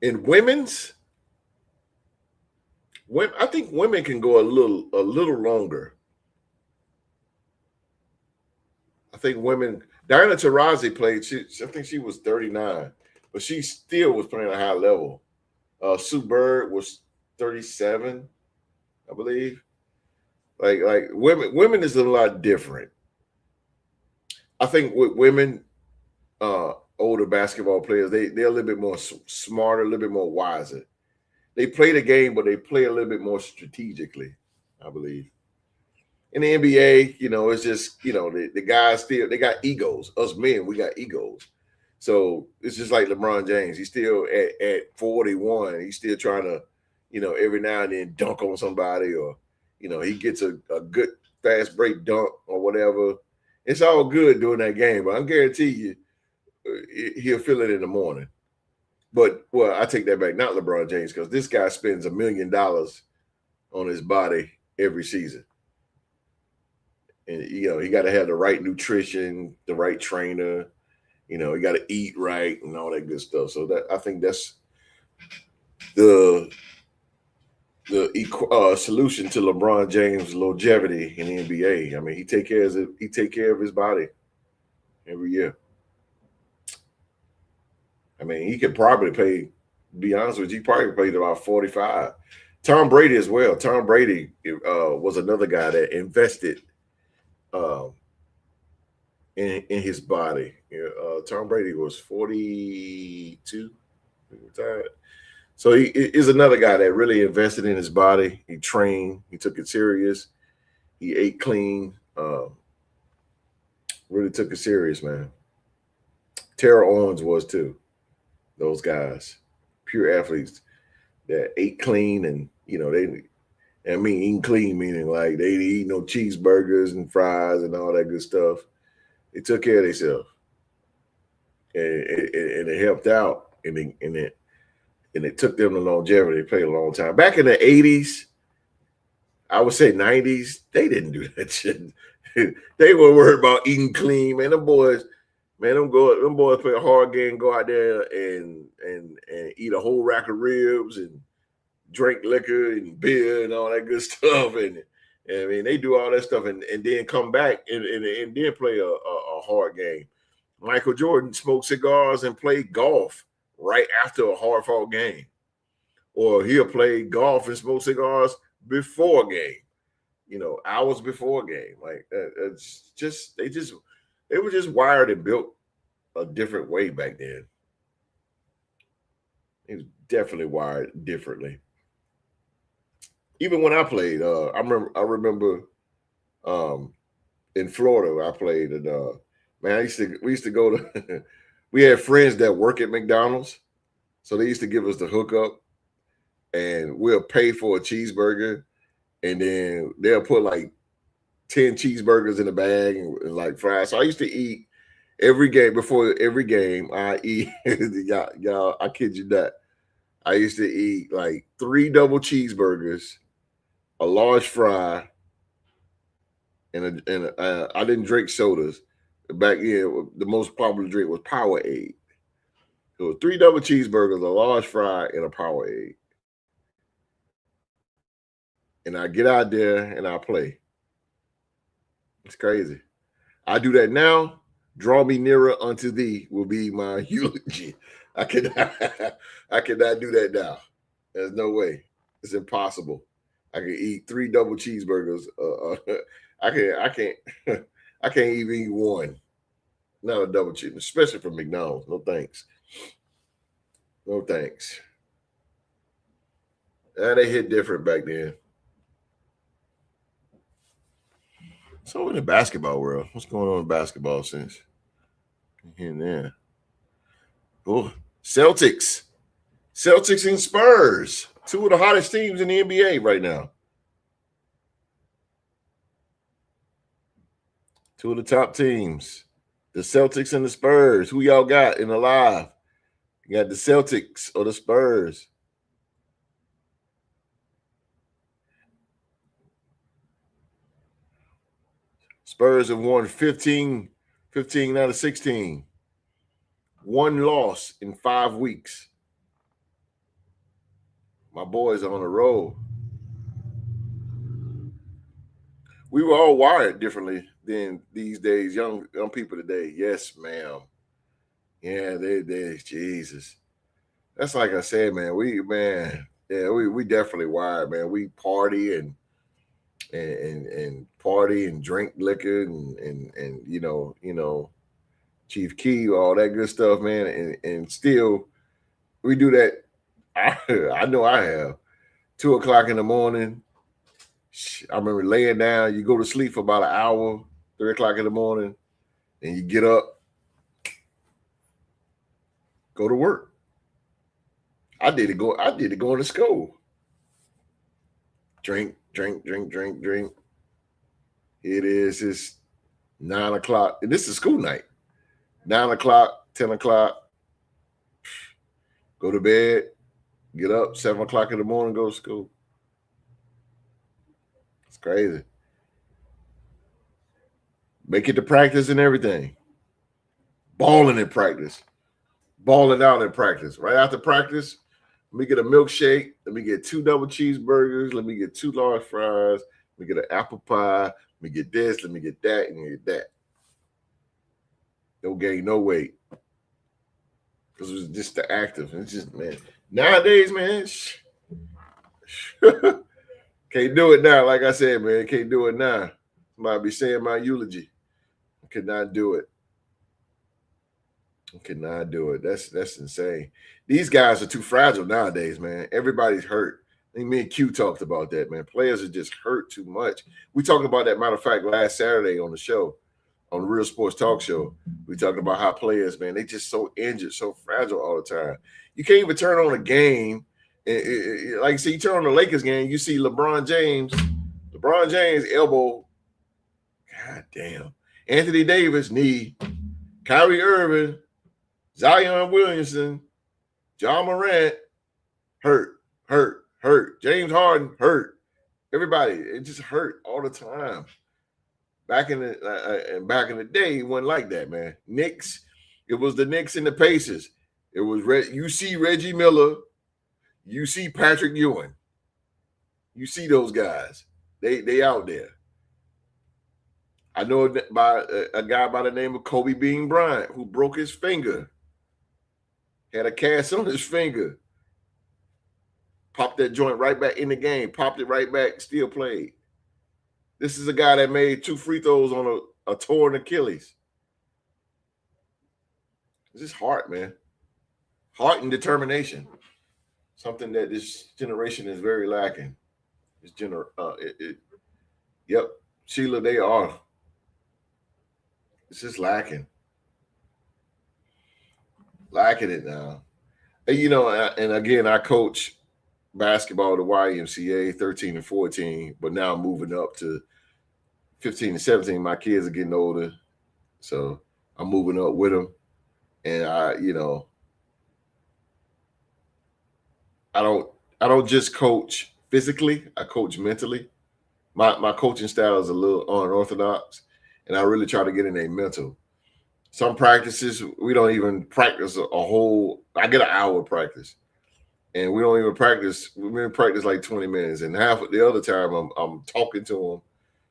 A: In women's, I think women can go a little longer. I think women. Diana Taurasi played. I think she was 39, but she still was playing at a high level. Sue Bird was 37, I believe. Like women is a lot different. I think with women, older basketball players, they're a little bit more smarter, a little bit more wiser. They play the game, but they play a little bit more strategically, I believe. In the NBA, it's just, the guys still, they got egos. Us men, we got egos. So it's just like LeBron James. He's still at 41. He's still trying to, every now and then dunk on somebody, or, he gets a good fast break dunk or whatever. It's all good during that game, but I guarantee you he'll feel it in the morning. But, well, I take that back. Not LeBron James, because this guy spends $1 million on his body every season. And he got to have the right nutrition, the right trainer. He got to eat right and all that good stuff. So that I think that's the solution to LeBron James' longevity in the NBA. I mean, he take care of his body every year. I mean, he could probably play. To be honest with you, he probably played about 45. Tom Brady as well. Tom Brady was another guy that invested in his body. Tom Brady was 42, retired. So he is another guy that really invested in his body. He trained. He took it serious. He ate clean. Really took it serious, man. Terrell Owens was too. Those guys, pure athletes that ate clean, and eating clean meaning like they didn't eat no cheeseburgers and fries and all that good stuff. They took care of themselves, and it helped out, and it took them the longevity. They played a long time. Back in the 80s, I would say 90s, they didn't do that shit. They were worried about eating clean, man. Them boys play a hard game, go out there and eat a whole rack of ribs and drink liquor and beer and all that good stuff. And I mean, they do all that stuff and then come back and then play a hard game. Michael Jordan smoked cigars and played golf right after a hard fought game. Or he'll play golf and smoke cigars before a game, hours before a game. Like it's just they were just wired and built a different way back then. It was definitely wired differently. Even when I played, I remember in Florida, I played, and man, we used to go to we had friends that work at McDonald's, so they used to give us the hookup, and we'll pay for a cheeseburger, and then they'll put like 10 cheeseburgers in a bag and like fries. So I used to eat every game. Before every game, I eat y'all, I kid you not. I used to eat like 3 double cheeseburgers, a large fry, and I didn't drink sodas. Back then, the most popular drink was Powerade. It was 3 double cheeseburgers, a large fry, and a Powerade. And I get out there and I play. It's crazy. I do that now. Draw me nearer unto thee will be my eulogy. I cannot do that now. There's no way. It's impossible. I can eat 3 double cheeseburgers. I can't even eat one. Not a double cheeseburger, especially from McDonald's. No thanks. No thanks. They hit different back then. So in the basketball world, what's going on in basketball since here and there? Oh, Celtics and Spurs, 2 of the hottest teams in the NBA right now. 2 of the top teams, the Celtics and the Spurs. Who y'all got in the live? You got the Celtics or the Spurs? Spurs have won 15 out of 16. 1 loss in 5 weeks. My boys are on the road. We were all wired differently than these days, young people today. Yes, ma'am. Yeah, they Jesus. That's like I said, man. We definitely wired, man. We party and party and drink liquor and Chief Keef, all that good stuff, man. And still we do that. I know I have 2 o'clock in the morning. I remember laying down, you go to sleep for about an hour, 3 o'clock in the morning, and you get up, go to work. I did it going to school. Drink. It is. It's 9 o'clock. And this is school night. 9 o'clock, 10 o'clock. Go to bed. Get up 7 o'clock in the morning. Go to school. It's crazy. Make it to practice and everything. Balling in practice. Balling out in practice. Right after practice, let me get a milkshake. Let me get 2 double cheeseburgers. Let me get 2 large fries. Let me get an apple pie. Let me get this. Let me get that. And get that. Don't gain no weight. Because it was just the active. It's just, man. Nowadays, man, can't do it now. Like I said, man, can't do it now. Somebody be saying my eulogy. I could not do it. I could not do it. That's insane. These guys are too fragile nowadays, man. Everybody's hurt. I think me and Q talked about that, man. Players are just hurt too much. We talked about that, matter of fact, last Saturday on the show, on the Real Sports Talk Show. We talked about how players, man, they just so injured, so fragile all the time. You can't even turn on a game. Like you see, you turn on the Lakers game, you see LeBron James elbow. God damn. Anthony Davis, knee. Kyrie Irving, Zion Williamson, John Morant, hurt. James Harden, hurt. Everybody, it just hurt all the time. Back in the day, it wasn't like that, man. Knicks, it was the Knicks and the Pacers. It was you see Reggie Miller, you see Patrick Ewing, you see those guys. They out there. I know by a guy by the name of Kobe Bean Bryant who broke his finger, had a cast on his finger, popped that joint right back in the game, popped it right back, still played. This is a guy that made 2 free throws on a torn Achilles. It's just heart, man. Heart and determination. Something that this generation is very lacking. Yep, Sheila, they are. It's just lacking. Lacking it now. And, you know, and again, I coach basketball at the YMCA, 13 and 14, but now I'm moving up to 15 and 17. My kids are getting older, so I'm moving up with them. And I don't just coach physically, I coach mentally. My coaching style is a little unorthodox, and I really try to get in a mental. Some practices, we don't even practice a whole, I get an hour practice. And we don't even practice, we practice like 20 minutes. And half of the other time I'm talking to them,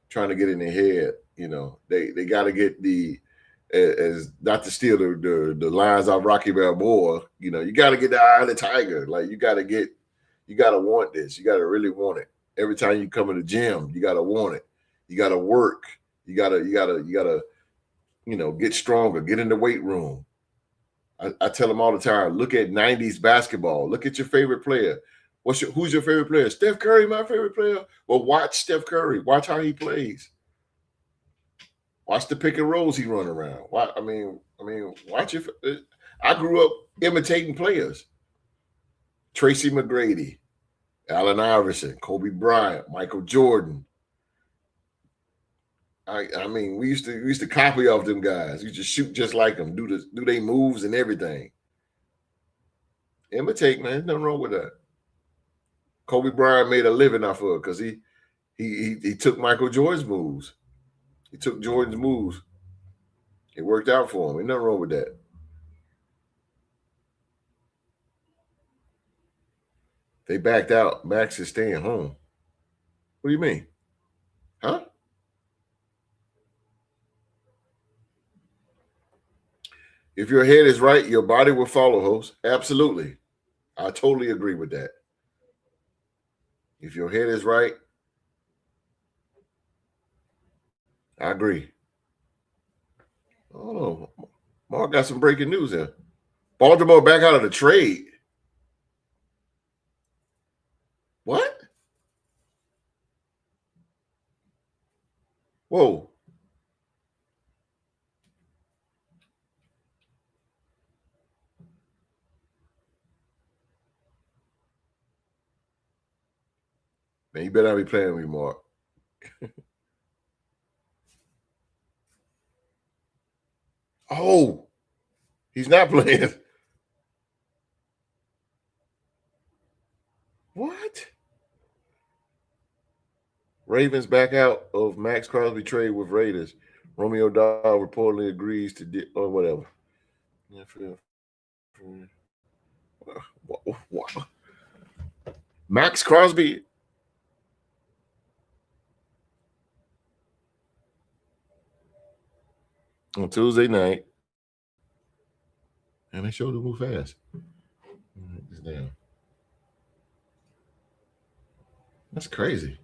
A: trying to get in their head. You know, they got to get as not to steal the lines of Rocky Balboa, you know, you got to get the eye of the tiger. Like you got to want this. You got to really want it. Every time you come in the gym, you got to want it. You got to work. You got to, get stronger, get in the weight room. I tell them all the time, look at 90s basketball. Look at your favorite player. Who's your favorite player? Steph Curry, my favorite player? Well, watch Steph Curry. Watch how he plays. Watch the pick and rolls he run around. Watch it. I grew up imitating players. Tracy McGrady, Allen Iverson, Kobe Bryant, Michael Jordan. We used to copy off them guys. We used to shoot just like them, do they moves and everything. Imitate, man. There's nothing wrong with that. Kobe Bryant made a living off of it because he took Michael Jordan's moves. He took Jordan's moves. It worked out for him. Ain't nothing wrong with that. They backed out. Max is staying home. What do you mean? Huh? If your head is right, your body will follow, host. Absolutely. I totally agree with that. If your head is right, I agree. Oh, Mark got some breaking news here. Baltimore back out of the trade. What? Whoa. Man, you better not be playing with me, Mark. Oh, he's not playing. What? Ravens back out of Max Crosby trade with Raiders. Romeo Dow reportedly agrees to or whatever. Yeah, Max Crosby. On Tuesday night, and they showed him move fast. Damn. That's crazy.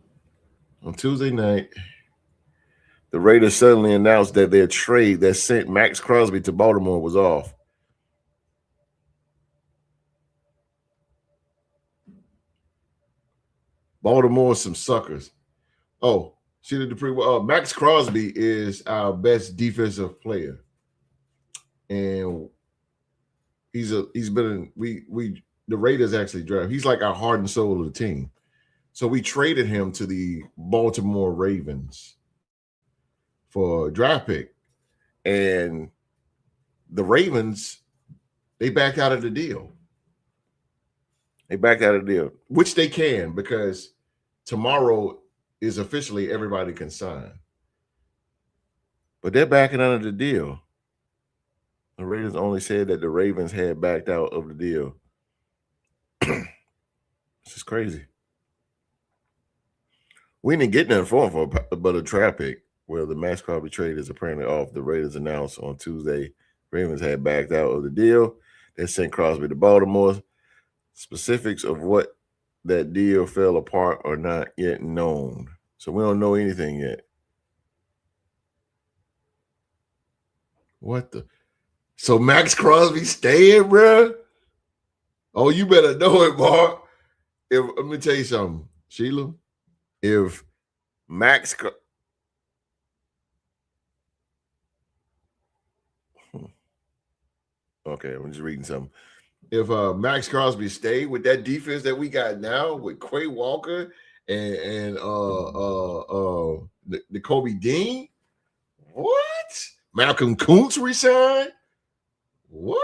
A: On Tuesday night, the Raiders suddenly announced that their trade that sent Max Crosby to Baltimore was off. Baltimore, some suckers. Oh, Sheila Dupree. Max Crosby is our best defensive player, and he's been in the Raiders actually draft. He's like our heart and soul of the team. So we traded him to the Baltimore Ravens for a draft pick, and the Ravens, they backed out of the deal. They backed out of the deal, which they can, because tomorrow is officially everybody can sign. But they're backing out of the deal. The Raiders only said that the Ravens had backed out of the deal. This is crazy. We didn't get nothing for him but a draft pick. Well, the Max Crosby trade is apparently off. The Raiders announced on Tuesday Ravens had backed out of the deal. They sent Crosby to Baltimore. Specifics of what that deal fell apart are not yet known. So we don't know anything yet. What the? So Max Crosby staying, bro? Oh, you better know it, Mark. Let me tell you something, Sheila. If Max... Okay, I'm just reading something. If Max Crosby stayed with that defense that we got now with Quay Walker and the Kobe Dean, what? Malcolm Kuntz resigned? What?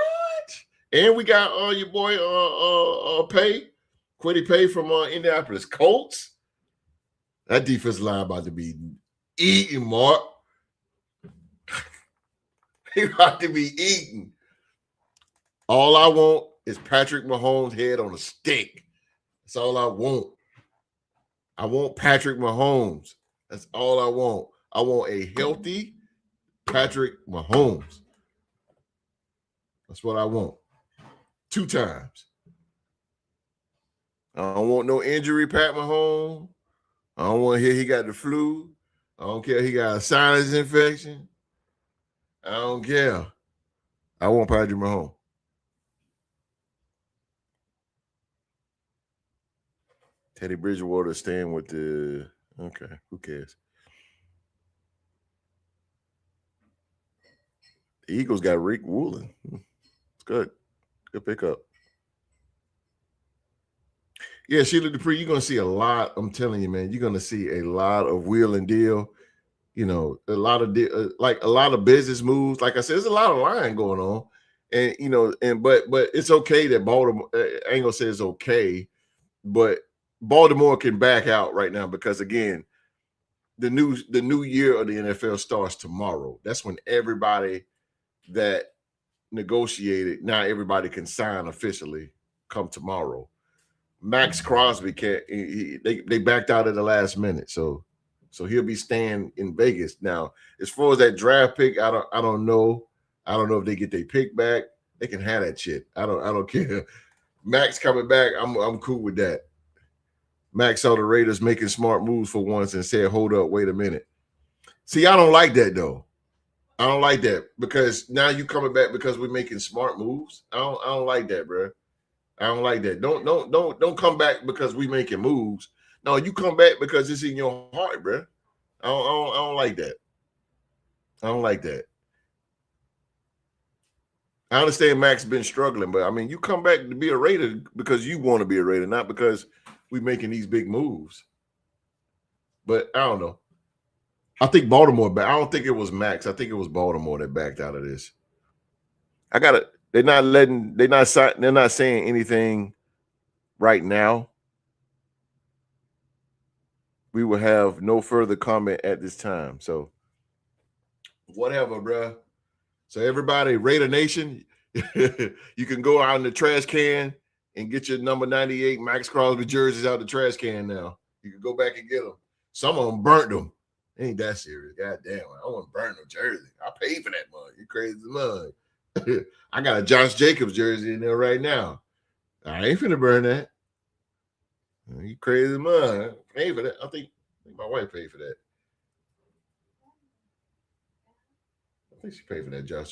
A: And we got your boy Kwity Paye from Indianapolis Colts. That defense line about to be eating, Mark. He about to be eating. All I want is Patrick Mahomes' head on a stick. That's all I want. I want Patrick Mahomes. That's all I want. I want a healthy Patrick Mahomes. That's what I want. 2 times. I don't want no injury, Pat Mahomes. I don't want to hear he got the flu. I don't care he got a sinus infection. I don't care. I want Patrick Mahomes. Teddy Bridgewater staying with the... Okay, who cares? The Eagles got Rick Woolen. It's good. Good pickup. Yeah, Sheila Dupree, you're going to see a lot. I'm telling you, man, you're going to see a lot of wheel and deal. You know, a lot of business moves. Like I said, there's a lot of line going on. And, you know, but it's okay that Baltimore, I ain't going to say it's okay, but Baltimore can back out right now because, again, the new year of the NFL starts tomorrow. That's when everybody that negotiated, now everybody can sign officially come tomorrow. Max Crosby can't. They backed out at the last minute, so he'll be staying in Vegas now. As far as that draft pick, I don't know. I don't know if they get their pick back. They can have that shit. I don't care. Max coming back, I'm cool with that. Max saw the Raiders making smart moves for once and said, "Hold up, wait a minute." See, I don't like that though. I don't like that because now you coming back because we're making smart moves. I don't like that, bro. I don't like that. Don't come back because we making moves. No, you come back because it's in your heart, bro. I don't like that. I don't like that. I understand Max been struggling, but I mean, you come back to be a Raider because you want to be a Raider, not because we making these big moves. But I don't know. I think Baltimore, but I don't think it was Max. I think it was Baltimore that backed out of this. I got it. They're not saying anything right now. We will have no further comment at this time. So whatever, bro. So everybody, Raider Nation, you can go out in the trash can and get your number 98 Max Crosby jerseys out the trash can now. You can go back and get them. Some of them burnt them. Ain't that serious. God damn, I want to burn no jersey. I paid for that mug. You crazy mug. I got a Josh Jacobs jersey in there right now. I ain't finna burn that. You crazy mug. I paid for that. I think my wife paid for that. I think she paid for that Josh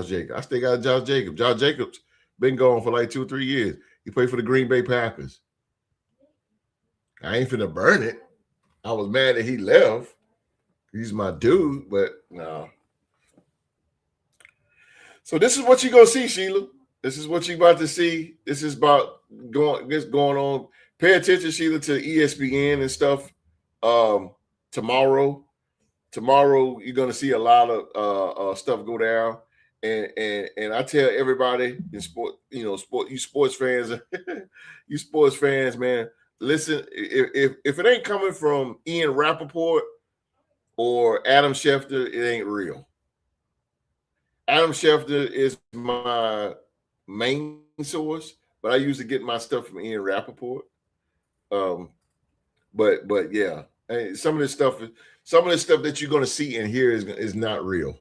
A: Jacobs. I still got Josh Jacobs. Josh Jacobs been gone for like 2 or 3 years. He played for the Green Bay Packers. I ain't finna burn it. I was mad that he left. He's my dude, but no. So this is what you're gonna see, Sheila. This is what you're about to see. This is about going on. Pay attention, Sheila, to ESPN and stuff. Tomorrow you're gonna see a lot of stuff go down. And I tell everybody in sport, you sports fans, you sports fans, man, listen, if it ain't coming from Ian Rappaport or Adam Schefter, it ain't real. Adam Schefter is my main source, but I usually get my stuff from Ian Rappaport. But yeah, some of this stuff that you're gonna see and hear is not real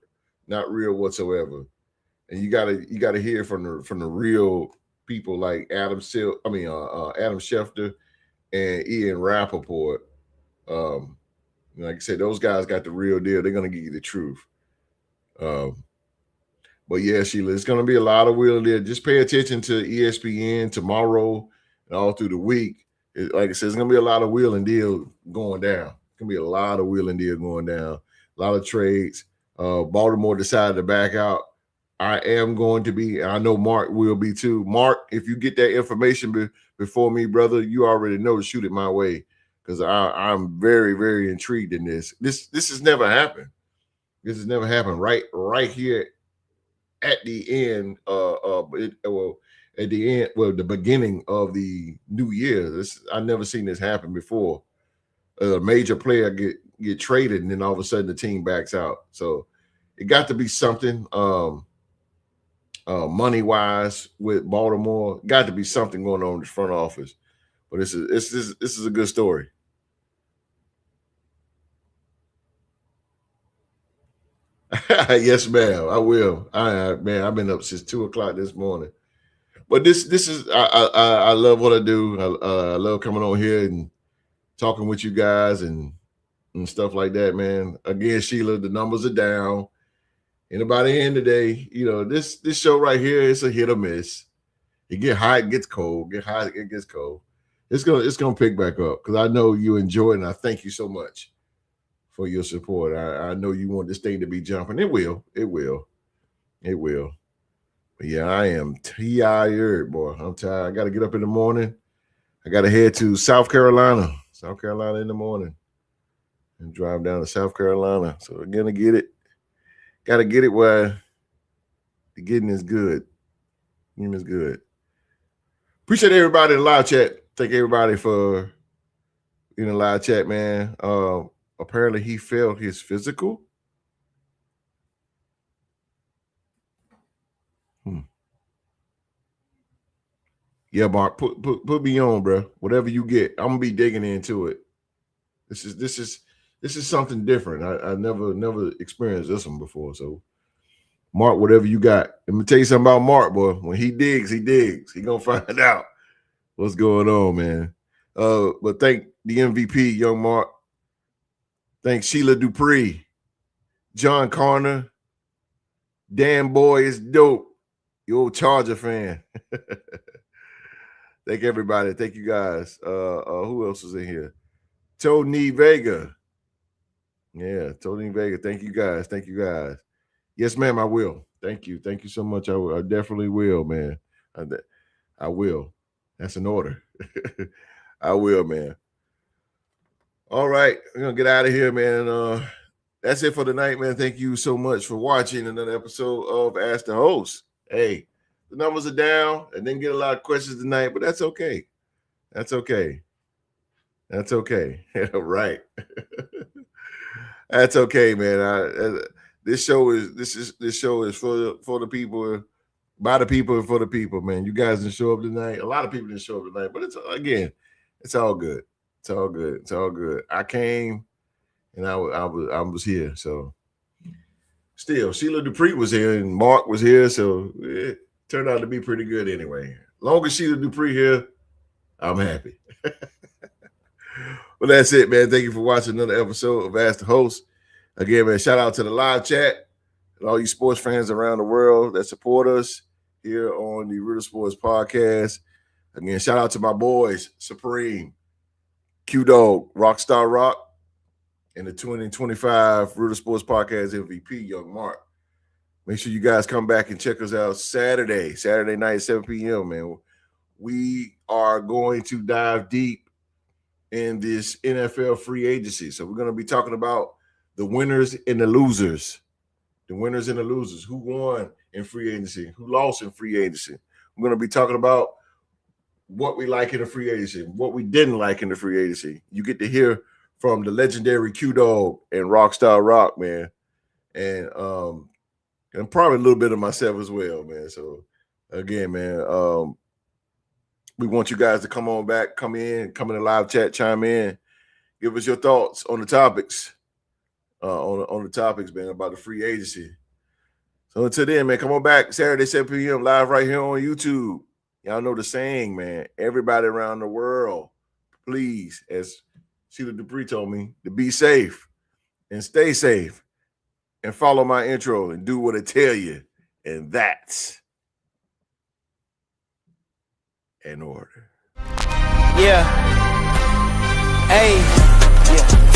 A: whatsoever. And you gotta hear from the real people like Adam Schefter and Ian Rappaport. Like I said, those guys got the real deal. They're gonna give you the truth. But yeah, Sheila, it's gonna be a lot of wheel there. Just pay attention to ESPN tomorrow and all through the week. Like I said, it's gonna be a lot of wheel and deal going down. It's gonna be a lot of wheel and deal going down. A lot of trades. Baltimore decided to back out. I am going to be, and I know Mark will be too. Mark, if you get that information before me, brother, you already know to shoot it my way, because I'm very, very intrigued in this. This has never happened. This has never happened right here at the end. The beginning of the new year. I've never seen this happen before. A major player get traded, and then all of a sudden the team backs out. So it got to be something. Money wise with Baltimore, got to be something going on in the front office. But this is a good story. Yes, ma'am. I will. I've been up since 2:00 this morning. But this is I love what I do. I love coming on here and talking with you guys and stuff like that, man. Again, Sheila, the numbers are down. Anybody in today, this show right here, it's a hit or miss. It get hot, it gets cold. Get hot, it gets cold. It's gonna pick back up, because I know you enjoy it, and I thank you so much for your support. I know you want this thing to be jumping. It will. But yeah, I am tired, boy. I'm tired. I got to get up in the morning. I got to head to South Carolina in the morning, and drive down to South Carolina. So we're gonna get it. Got to get it where the getting is good. Getting is good. Appreciate everybody in the live chat. Thank everybody for in the live chat, man. Apparently he failed his physical. Yeah, Mark, put me on, bro. Whatever you get, I'm gonna be digging into it. This is something different. I never experienced this one before. So, Mark, whatever you got. Let me tell you something about Mark, boy. When he digs. He gonna find out what's going on, man. But thank the MVP, young Mark. Thanks Sheila Dupree, John Carner, Dan Boy is dope. You old Charger fan. Thank everybody. Thank you guys. Who else is in here? Tony Vega. Yeah, Tony Vega. Thank you guys. Yes, ma'am, I will. Thank you so much. I definitely will, man. I will. That's an order. I will, man. All right, we're gonna get out of here, man. That's it for tonight, man. Thank you so much for watching another episode of Ask the Host. Hey, the numbers are down. I didn't get a lot of questions tonight, but that's okay. That's okay. Right. That's okay, man. This show is for the people, by the people, and for the people, man. You guys didn't show up tonight. A lot of people didn't show up tonight, but it's all good. It's all good. It's all good. I came and I was here. So still, Sheila Dupree was here and Mark was here, so it turned out to be pretty good anyway. Long as Sheila Dupree here, I'm happy. Well, that's it, man. Thank you for watching another episode of Ask the Host. Again, man, shout out to the live chat and all you sports fans around the world that support us here on the Real Sports Podcast. Again, shout out to my boys, Supreme, Q-Dog, Rockstar Rock, and the 2025 Real Sports Podcast MVP, Young Mark. Make sure you guys come back and check us out Saturday night, 7 p.m., man. We are going to dive deep in this NFL free agency. So we're going to be talking about the winners and the losers. The winners and the losers. Who won in free agency? Who lost in free agency? We're going to be talking about what we like in the free agency, what we didn't like in the free agency. You get to hear from the legendary Q-Dog and Rockstar Rock, man. And probably a little bit of myself as well, man. So, again, man, we want you guys to come on back, come in the live chat, chime in, give us your thoughts on the topics. On the topics, man, about the free agency. So until then, man, come on back Saturday, 7 p.m. live right here on YouTube. Y'all know the saying, man. Everybody around the world, please, as Sheila Dupree told me, to be safe and stay safe and follow my intro and do what I tell you. And that's in order.
B: Yeah. Hey.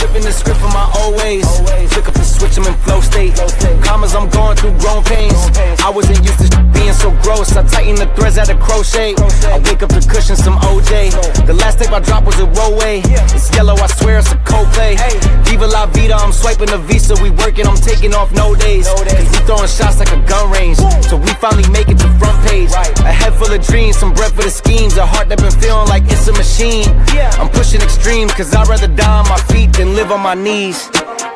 B: Flipping the script for my old ways. Flick up and switch them in flow state. Commas, I'm going through grown pains. I wasn't used to being so gross. I tighten the threads at a crochet. I wake up to cushion some OJ. The last tape I dropped was a Rollway. It's yellow, I swear it's a Coldplay. Viva la vida, I'm swiping the Visa. We working, I'm taking off no days. Cause we throwing shots like a gun range. So we finally make it to front page. A head full of dreams, some breath for the schemes. A heart that been feeling like it's a machine. I'm pushing extremes, cause I'd rather die on my feet than live on my knees.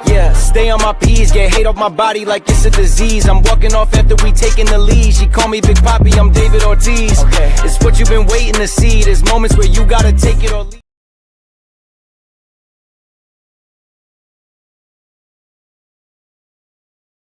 B: Yeah, stay on my P's, get hate off my body like it's a disease. I'm walking off after we taking the lead. She call me Big Papi, I'm David Ortiz. It's what you've been waiting to see. There's moments where you gotta take it or leave.